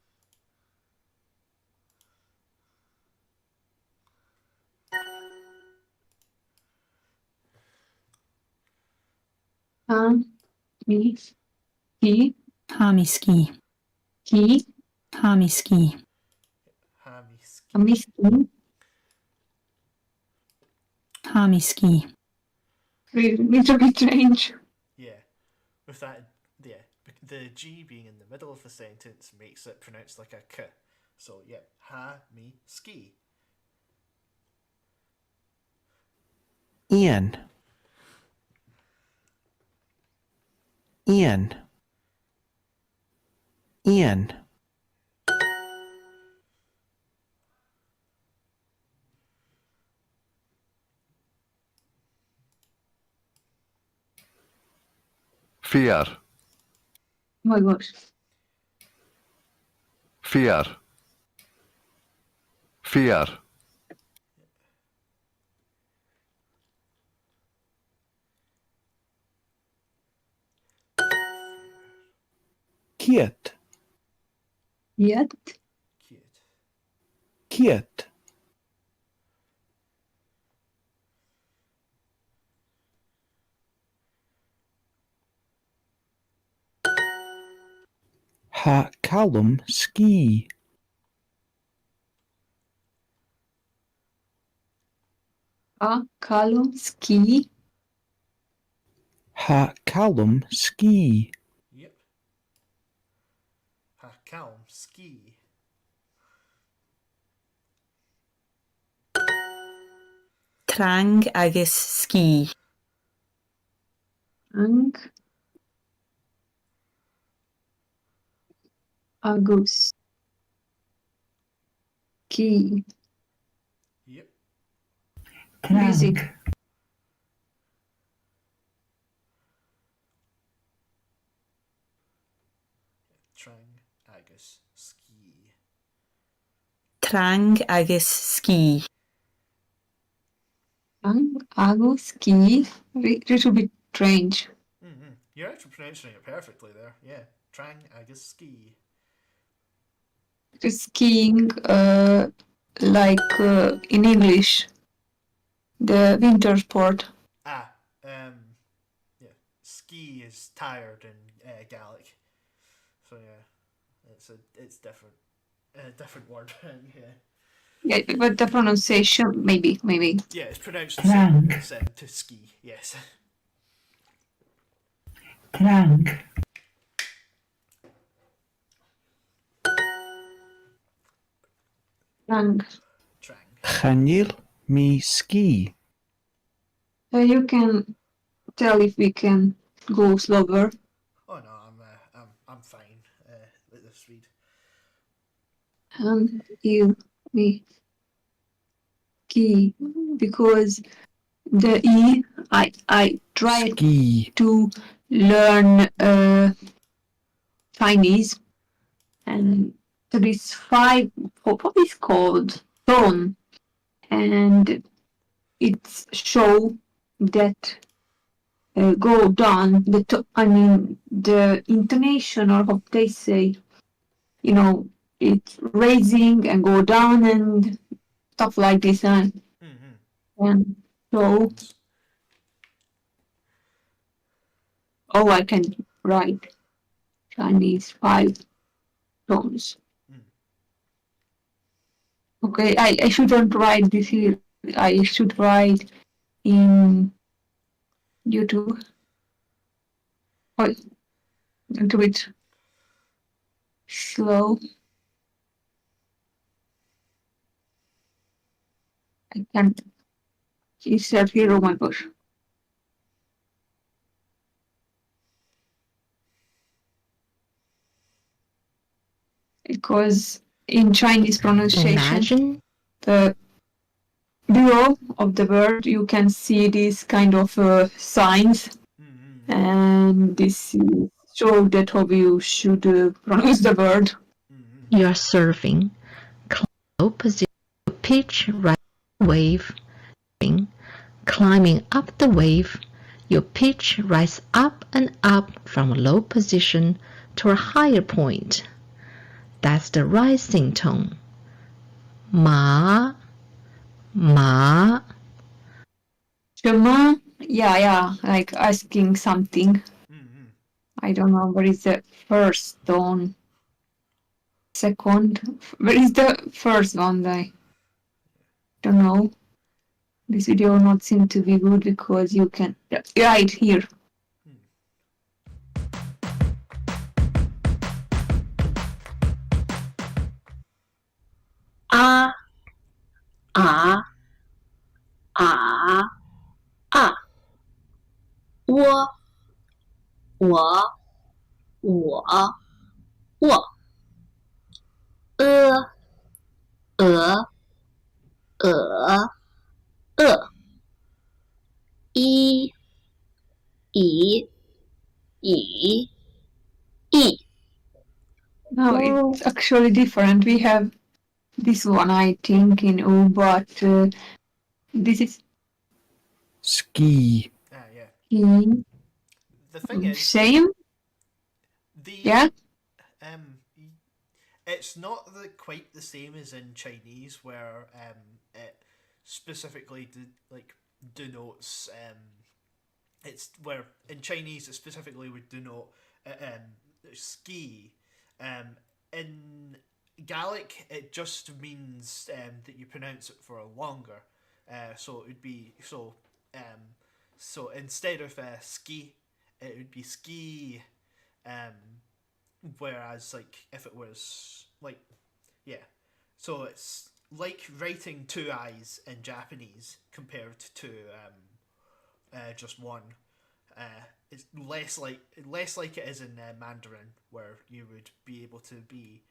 Me ski. Hamiski. Ski. Hamiski. Hamiski. Mommy ski. Hamiski. Little bit strange. Yeah, with that, yeah, the G being in the middle of the sentence makes it pronounced like a K. So, yeah, ha-mi-ski. Ian. Ian. Ian. Fear. Oh my gosh. Fear. Fear. Kit. Yet. Cute. Kit. Ha Callum ski. Callum ski. Ha Callum ski. Yep. Ha-calm, ski. Trang agus ski. Ang. Agus. Ski. Yep. Easy. Trang, agus, ski. Trang agus ski. Ang. Agus. Ski. Little bit strange. Mm-hmm. You're actually pronouncing it perfectly there. Yeah. Trang, agus, ski. Skiing, like in English, the winter sport. Ah, yeah. Ski is tired in Gaelic. So yeah, it's different. Different word. Yeah. Yeah, but the pronunciation, maybe. Yeah, it's pronounced the same as to ski. Yes. Trang. And Trang. Chanil me ski. you can tell if we can go slower. Oh no, I'm fine with this speed. And you, me, ski, because the E, I tried Ski. to learn Chinese, and there is five, what is called tone, and it's show that go down the intonation, or how they say, it's raising and go down and stuff like this, and so I can write Chinese 5 tones. Okay, I shouldn't write this here. I should write in YouTube. Oh, do it slow. I can't insert here. Oh my gosh. Because in Chinese pronunciation, Imagine the below of the word, you can see these kind of signs, and this show that how you should pronounce the word. you are surfing, low position, pitch right wave, climbing up the wave, your pitch rise up and up from a low position to a higher point. That's the rising tone. Ma, ma. Shema, yeah, like asking something. I don't know what is the first tone. Second, where is the first one? I don't know. This video not seem to be good because you can right here.啊啊啊啊！我呃一以 No, it's actually different. We have this one, I think, in U, but this is Ski. Yeah. in The thing is, same. Yeah. It's not quite the same as in Chinese, where it specifically denotes. It's where in Chinese it specifically would denote ski. In Gaelic, it just means that you pronounce it for longer. So it would be so. So instead of ski, it would be ski. Whereas if it was so it's like writing 2 I's in Japanese compared to just one. It's less like it is in Mandarin, where you would be able to be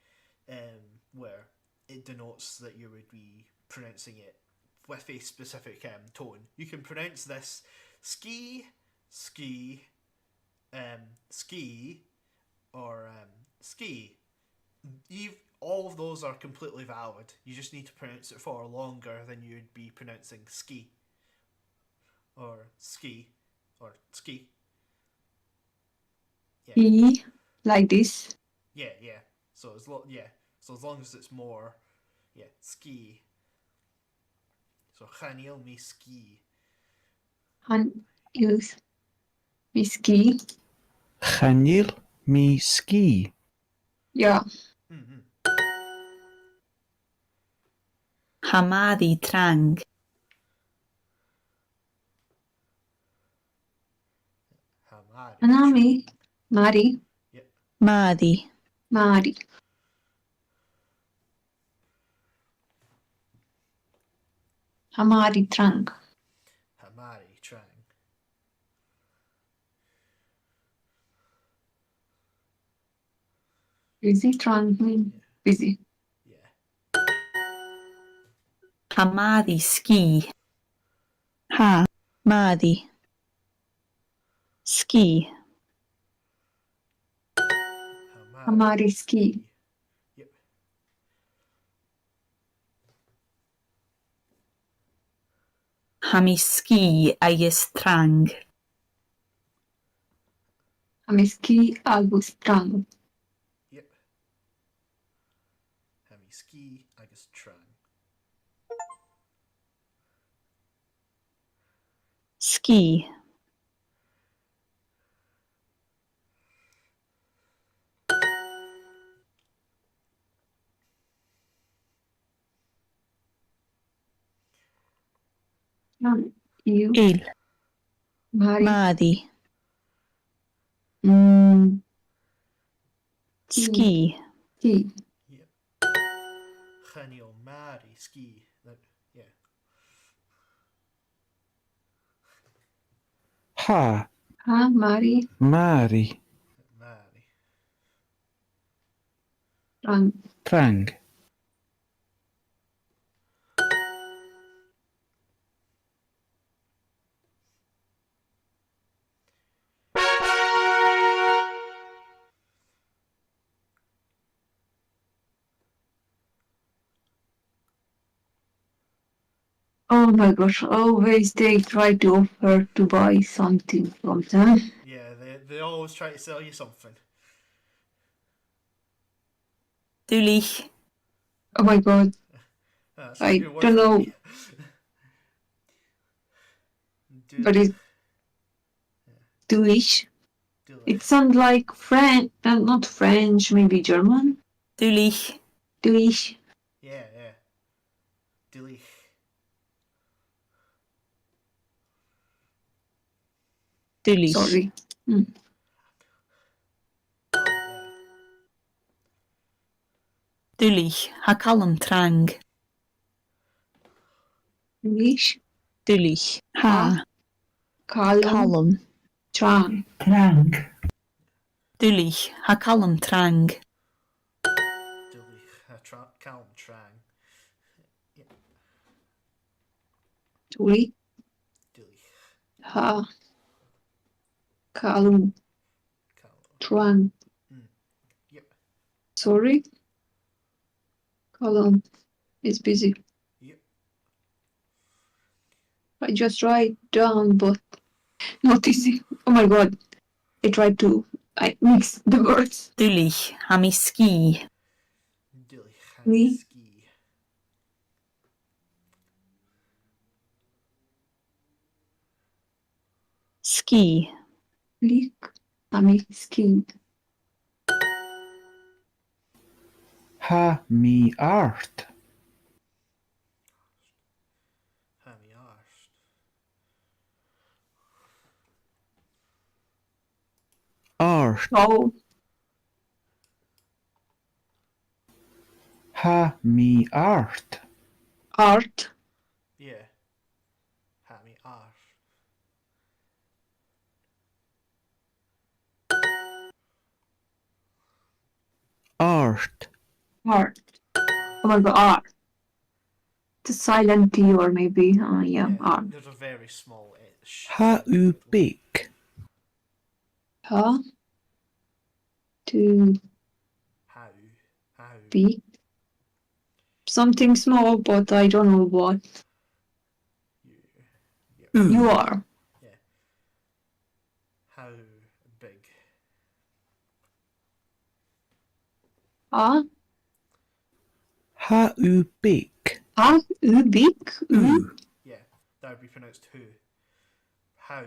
where it denotes that you would be pronouncing it with a specific tone. You can pronounce this ski, ski, ski, or ski. All of those are completely valid. You just need to pronounce it for longer than you would be pronouncing ski, or ski, or ski. E, like this. Yeah. So as long as it's more, ski. So Chanil mi ski. And use whiskey. Chanil mi ski. Yeah. Hamadi trang. Anami. Mari. Madi. Mari. Hamari trunk. Hamari trang. Busy trunk mean busy. Yeah. Hamadi ski. Ha. Madi. Ski. Hamaरी ski. Yep. Hami ski agus trang. Hami ski agus trang. Yep. Hemi ski agus trang. Ski. You. Il. Mari. Madi. Ski. Ski. Yep. Chanil Mari ski. Yeah. Ha Ha Mari Mari Mari. trang. Trang. Oh my gosh, always they try to offer to buy something from them. Yeah, they always try to sell you something. Dulich. Oh my god, That's I your word don't for know, me. but it's Deutsch. Dulich. It sounds like French, not French, maybe German. Dulich. Deutsch. Yeah. Dulich. Dulich. Sorry. Yeah. Dulich. Hakalm trang. Deutsch. Dulich. Ha. Column. Column. Trang. Trang. Dulich. Hakalm trang. Dulich. Calm trang. Tuli. Dulich. Ha. Column. Calm. Trang. Yep. Sorry. Column is busy. Yep. I just write down, but not easy. Oh my god. I mix the words. Dulich. Hami ski. Dulich. Me? Ski. Ski. Click. Ami ski. Ha mi art. Hemi arst. Art. Oh, Ha mi art. art. Yeah. Hemi arst. Art. Art. Oh my god, art. The silent T or maybe, yeah, art. There's a very small H. Ha u big. Huh? To How? be something small, but I don't know what. You are. Yeah. How big? Huh? Ha u big. Huh? Big? Yeah, that would be pronounced who. How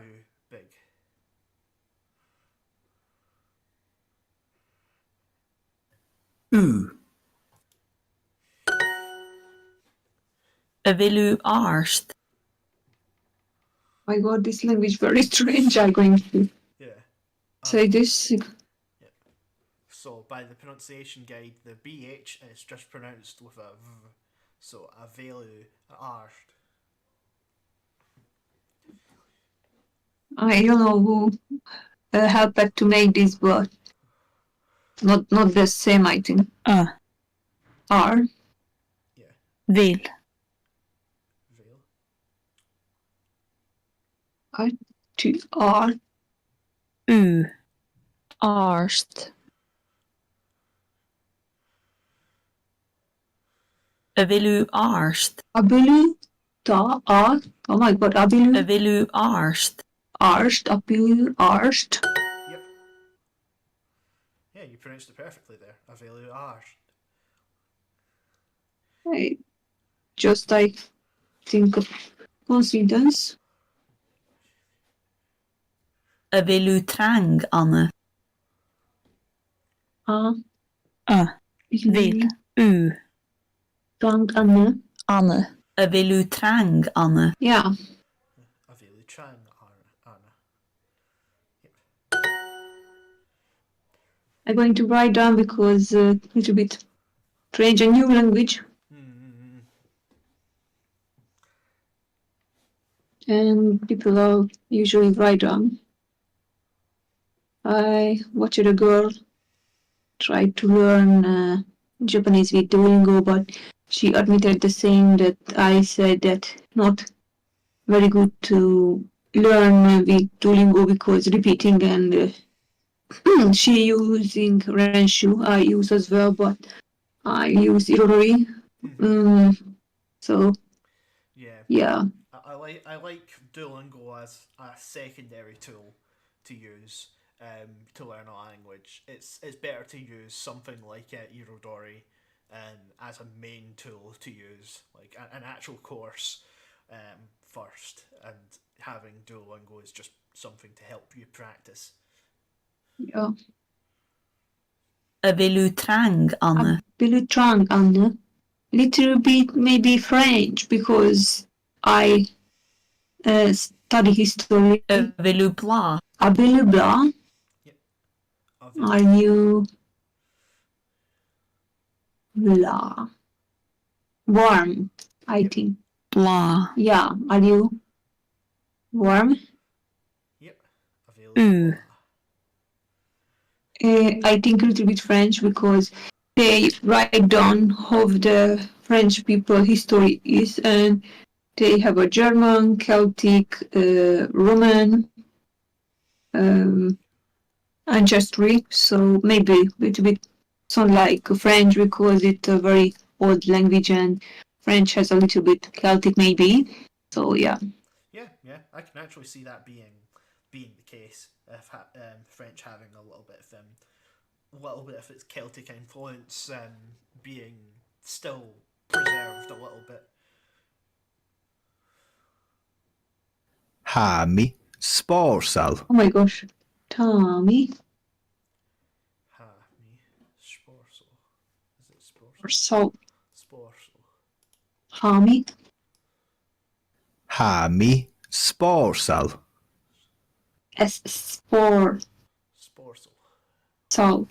big? Avilu arst. My god, this language very strange. I'm going to Yeah. say this. So by the pronunciation guide, the BH is just pronounced with a V. So avelu arst. I don't know who helped to make this, but not the same, I think. Ah. R. Yeah. Vil. Veil. R. To R. U. Arst. Avilu arst. Abilu, ta, a. Oh my god, Abilu, Avilu arst. arst, Abilu, arst. Yep. Yeah, you pronounced it perfectly there. Avelu Arst. I think of coincidence. Avilu trang Anne. A. Vil. U. Drunk Anne. Anne. Avilu trang Anne. Yeah. Avelu Trang Anna. I'm going to write down because a little bit strange, a new language. And people are usually write down. I watched a girl try to learn Japanese with Duolingo, but she admitted the same that I said that not very good to learn with Duolingo because repeating and she using Renshu. I use as well, but I use Irori. So yeah. I like Duolingo as a secondary tool to use to learn a language. It's better to use something like Irodori as a main tool to use, like an actual course first, and having Duolingo is just something to help you practice. Yeah. Avilu trang Anne. Abilu Trang Anne. Little bit maybe French because I study history. Avilu bla. Abilu Blanc. Are you blah? Warm, I think. Bla. Yeah, are you warm? Yep. U. I think a little bit French because they write down how the French people history is, and they have a German, Celtic, Roman ancestry. So maybe a little bit sound like French because it's a very old language, and French has a little bit Celtic maybe. So yeah. Yeah, I can actually see that being the case. If French having a little bit of its Celtic influence being still preserved a little bit. Hami Sporsal. Oh my gosh, Tommy Sporsal. Is it or Sporsal? so Sporsal. Tommy Hami Sporsal. S spore Sporsal. so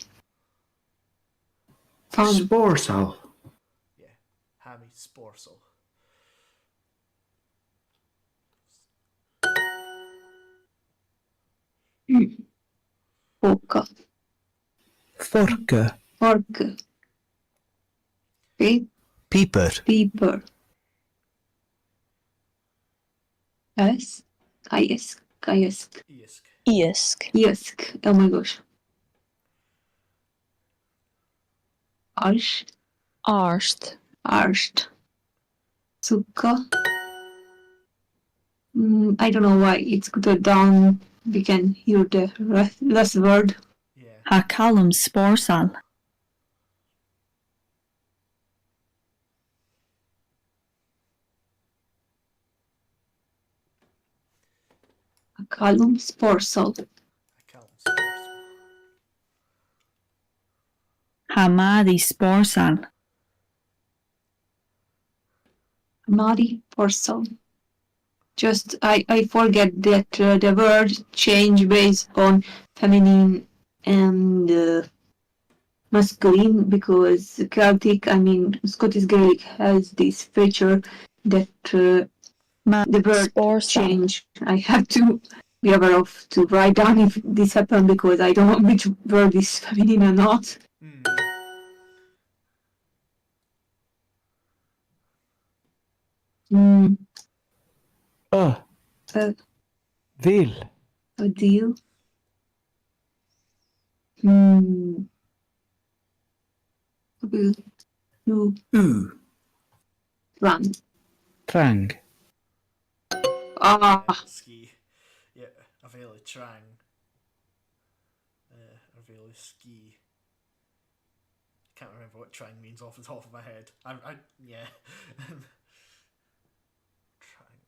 Sporsal. Yeah, Hami Sporsal. Boca Forke. Fork Piper. Paper S Kayesk Isk. Isk. Yesk. Oh my gosh. Arsh Arst. Arsht Sukka. I don't know why it's put down. We can hear the last word. Yeah. Ha callum sporsal. Kalum Sporsal. Account Sporsal. Hamadi sporsal. Mari Porsal. Just I forget that the word change based on feminine and masculine because Celtic, I mean Scottish Gaelic has this feature that the word Sporsal. change. I have to be aware of to write down if this happened because I don't know which word is feminine or not. Vil. A deal. Will you U. Run. Trang. Ah, Ski. Yeah, Avelu Trang. Avelu Ski. Can't remember what Trang means off the top of my head. Yeah. Trang.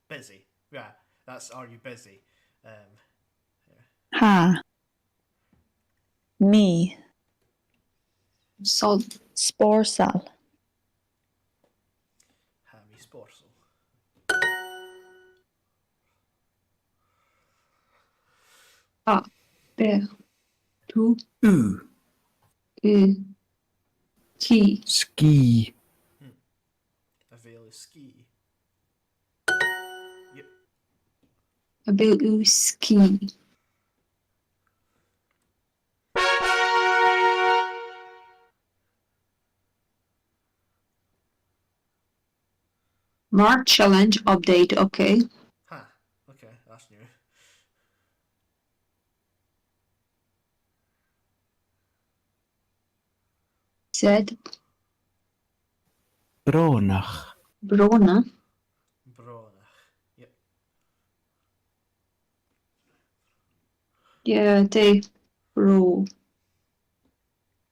Busy. Yeah, that's are you busy? Ha. Me. sol. Sporsal. Hami Sporsel. Ah, there. Two. U. T. Ski. Avelu Ski. Yep. Avelu ski. March challenge update. Okay. Huh. Okay, that's new. Said Bronach. Brona. Bronach. Yep. Yeah, they bro.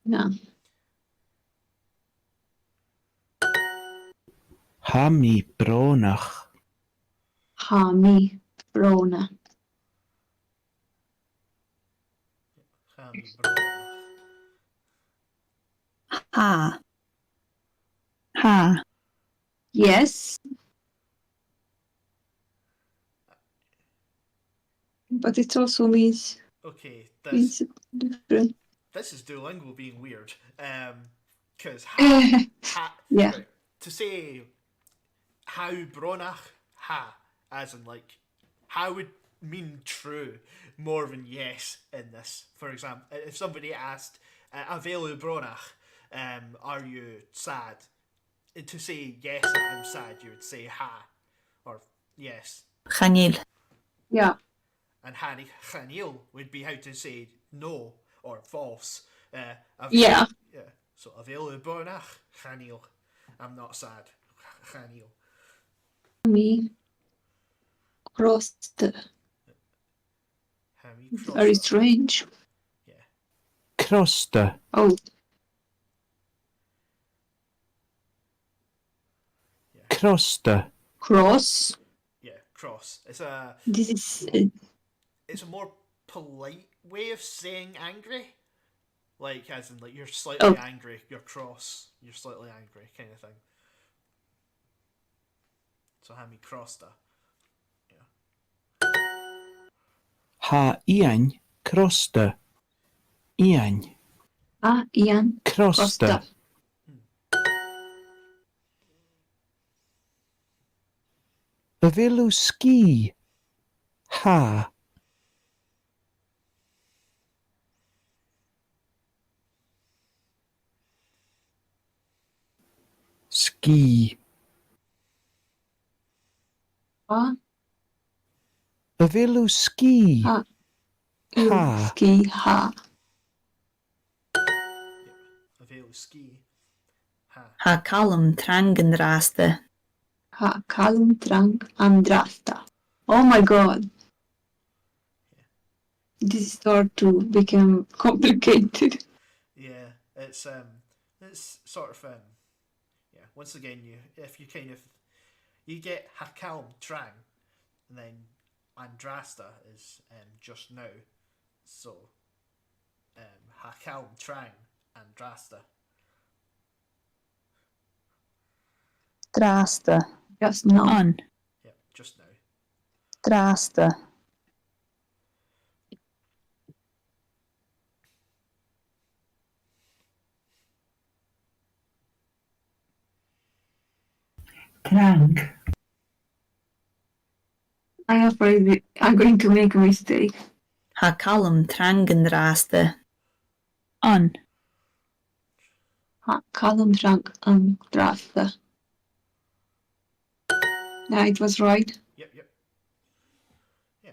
No. Hami Bronach. Hami Brona. Hami Bronach. Ha. Ha. Yes. But it also means Okay, it's different. this is Duolingo being weird. Because Yeah. right, to say how Bronach ha, as in like how would mean true more than yes in this. For example, if somebody asked Avelu Bronach, are you sad? To say yes, I'm sad, you would say ha or yes. Chanil. Yeah. And Hani Chanil would be how to say no or false. Yeah. Yeah. So Avelu Bronach Chanil. I'm not sad. Chanil. Me crossed. Hami It's very Crosta. strange. Yeah. Krosta. Oh, Krosta. cross. Yeah. Cross. This is It's a more polite way of saying angry. Like as in like you're slightly Oh. angry, you're cross, you're slightly angry kind of thing. So Hami Crosta. Ha Ian. Krosta. Ian. Ian Krosta. Costa. Avelu ski. Ha. Ski. Avelu ski. Ha. Ha. Ski ha. Avelu ski. Ha. Ha kalum trangenraste. Ha kalum trang andrasta. Oh my god. This start to become complicated. Yeah, it's sort of yeah. Once again, if you kind of you get Hakalm Trang, and then Andrasta is just now, so Hakalm Trang Andrasta. Draste. Just now. On. Yeah, just now. Draste. Trang. I'm afraid I'm going to make a mistake. Ha kalum trangenraste. On. Ha kalum trang andrasta. Yeah, it was right. Yep. Yeah.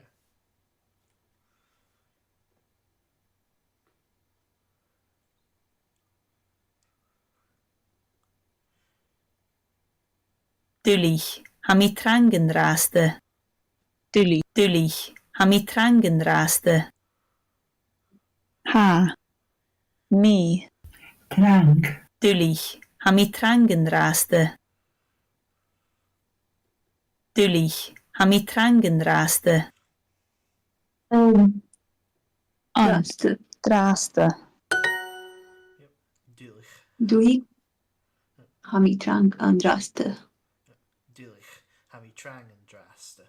Dullig. Hami trangen raste. Dullig. Dullig. Hami trangen raste. Ha. Me. Trank. Dullig. Hami trangen raste. Dullig. Hami trangen raste. Um, An. Draste. Draste. Yep. Dulich. Dui. Hamitrank and draste. Dulich. Hami trang and draste.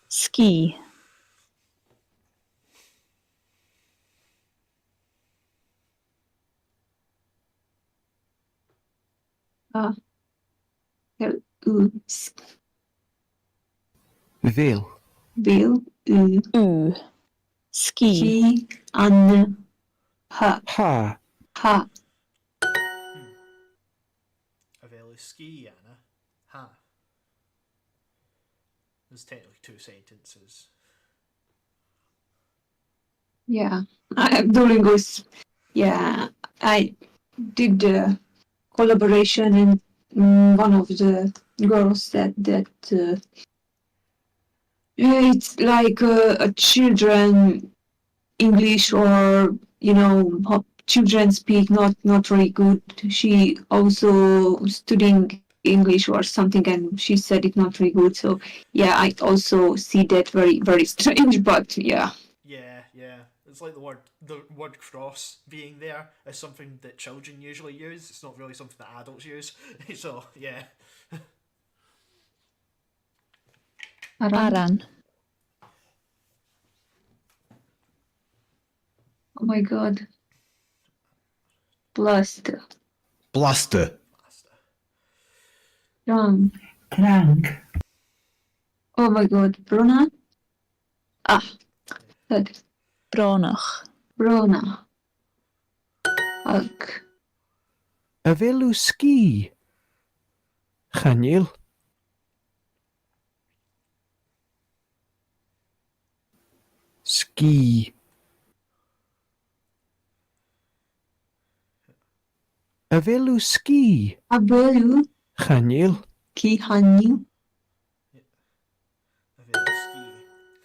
Ski. Vil. Bil. U. Ski. Ki. An. Ha. Ha. Ha. Avelu ski, Anna. Ha. There's technically two sentences. Yeah. I have Duolingo's. Yeah. I did the collaboration and one of the girls said that it's like a children English, or how children speak not very good. She also studying English or something, and she said it not very good. So yeah, I also see that very very strange. But yeah, Yeah. It's like the word cross being there is something that children usually use. It's not really something that adults use. So yeah. Aran. Oh my god, blast, Bluster. wrong. Trank. Oh my god, Bruna. Good. Bronach. Bruna. Hulk. Avelu ski. Chanil. Ski. Avelu ski. Abelu. Chanil. Kihanyu. Avelu ski.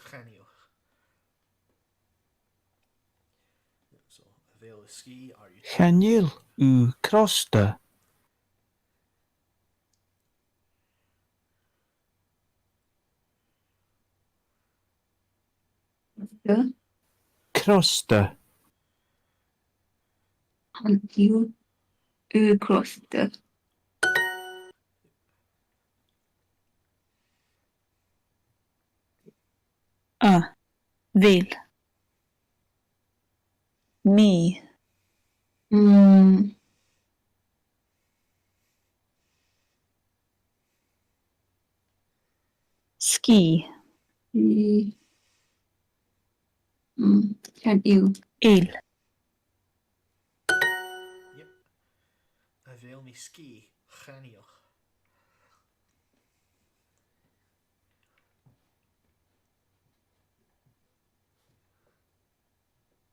Genio. So avelu ski. Are you? Chanil. U krosta. The Krosta. Hanyu. Crossed. Vil. Me. Ski. Can you? Il. Yep. Avel me ski. Genio.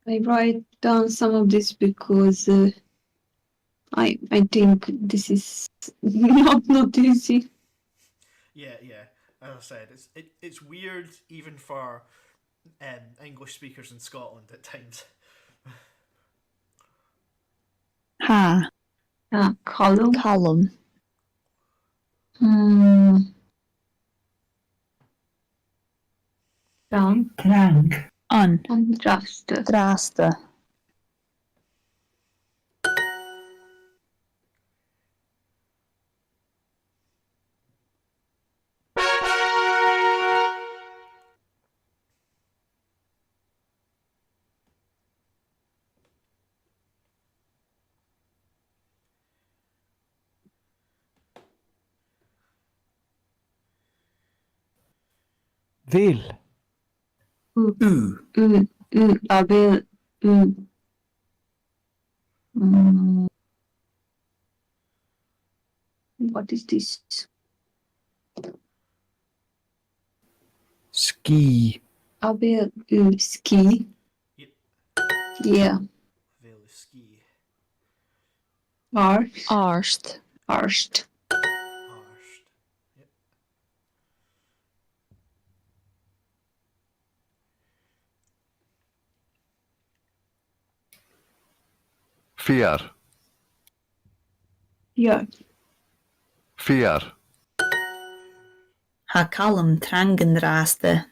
I write down some of this because I think this is not easy. Yeah. As I said, it's weird even for English speakers in Scotland at times. Ha. Column. Column. Down. Trank. An. And draft. Draste. Vil. Abel. What is this? Ski. Abel. Ski. Yep. Yeah. Avel Arst. Arst. Arst. Arsed. Yep. Fear. Ja. Fear. Ha kalm trangenraste.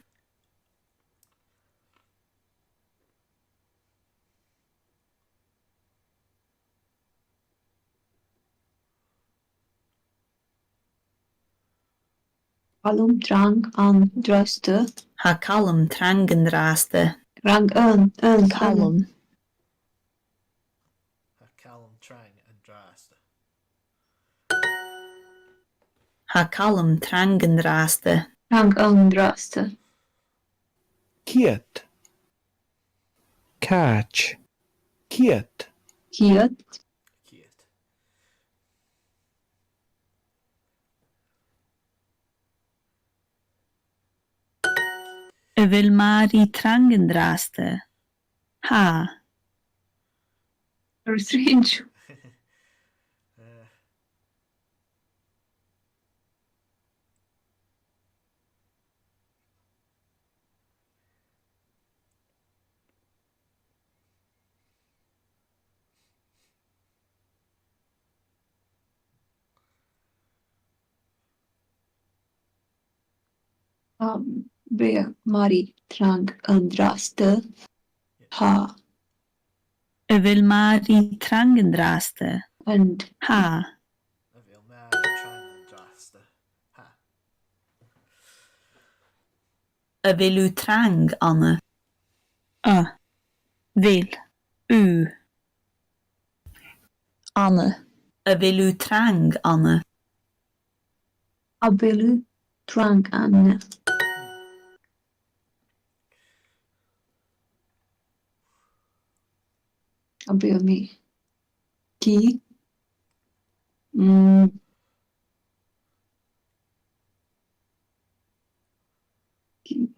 Kalm drang an draste. Ha kalm trangenraste. Rang Kalm. Callum Trang and Drast. Ha kalm trangenraste. Rang draste. Kiet. Catch. Kiet. Kiet. Kiet. Vilmari trangenraste. Ha. Very strange. Be Mari Trang draste. Ha. Vilmari trangenraste. And Ha. I vil med Trang and Drast. Ha. Vilu trang Anne. Vil. U. Anne. Vilu trang Anne. Abelu Trang an. Abel me. Ki. Ki.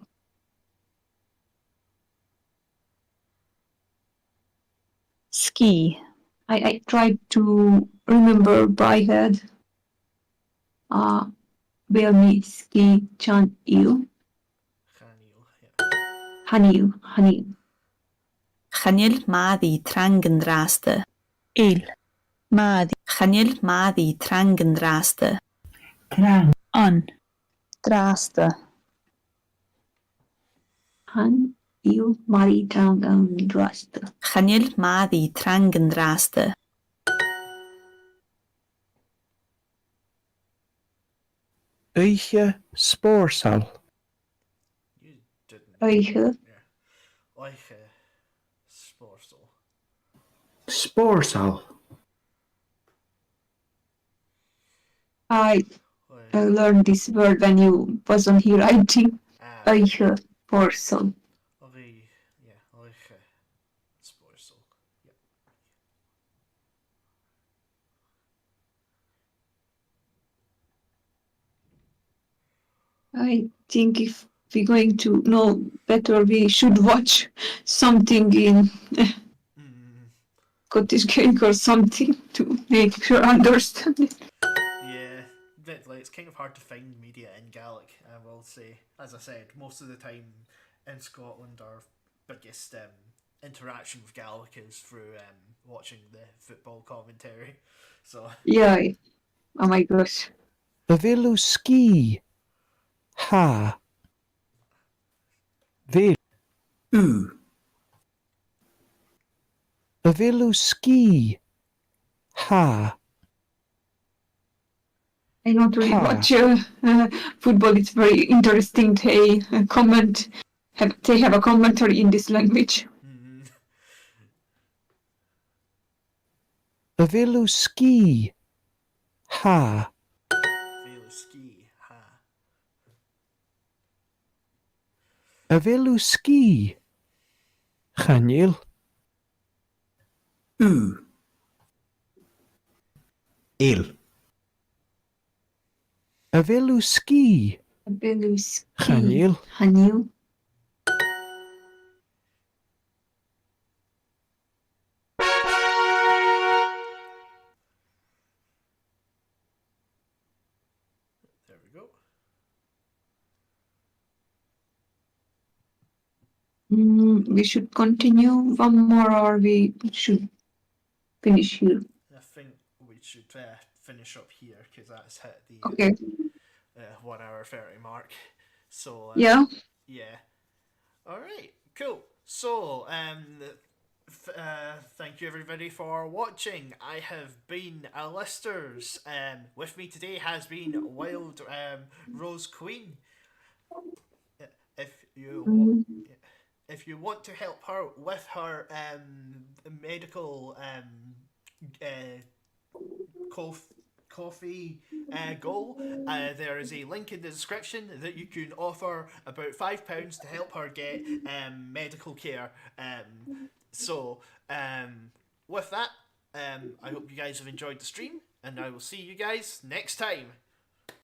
Ski. I tried to remember by head. Bel me ski chan il. Chanil. Yeah. Hanil. Chanil madi trangenraste. Il. Madi. Chanil madi trangenraste. Trang. An. Draste. Han il Mari Trang draste. Chanil madi trangenraste. Eiche spoorsal. You didn't. Eiche. Yeah. Like Sporsel. Spoorsal. I Like, learned this word when you wasn't here, I think. Eiche Porsel. yeah, like Sporsel. Yep. I think if we're going to know better, we should watch something in Scottish Gaelic or something to make sure understand it. Yeah, like, it's kind of hard to find media in Gaelic, I will say. As I said, most of the time in Scotland, our biggest interaction with Gaelic is through watching the football commentary. So, Yeah. Oh my gosh. Vilu ski. Ha. Vil. U. Vilu ski. Ha. I don't really Huh. watch football. It's very interesting. They they have a commentary in this language. Vilu ski. Ha. Velu ski, ha. Vilu ski. Chanil. U. Il. Vilu ski. Beluski. Chanil. Hanil. We should continue one more, or we should finish here. I think we should finish up here because that's hit the Okay. 1 hour 30 mark. So Yeah. yeah. All right. Cool. So thank you everybody for watching. I have been Alisters. With me today has been Wild Rose Queen. If you if you want to help her with her medical coffee goal, there is a link in the description that you can offer about £5 to help her get medical care. So with that, I hope you guys have enjoyed the stream, and I will see you guys next time.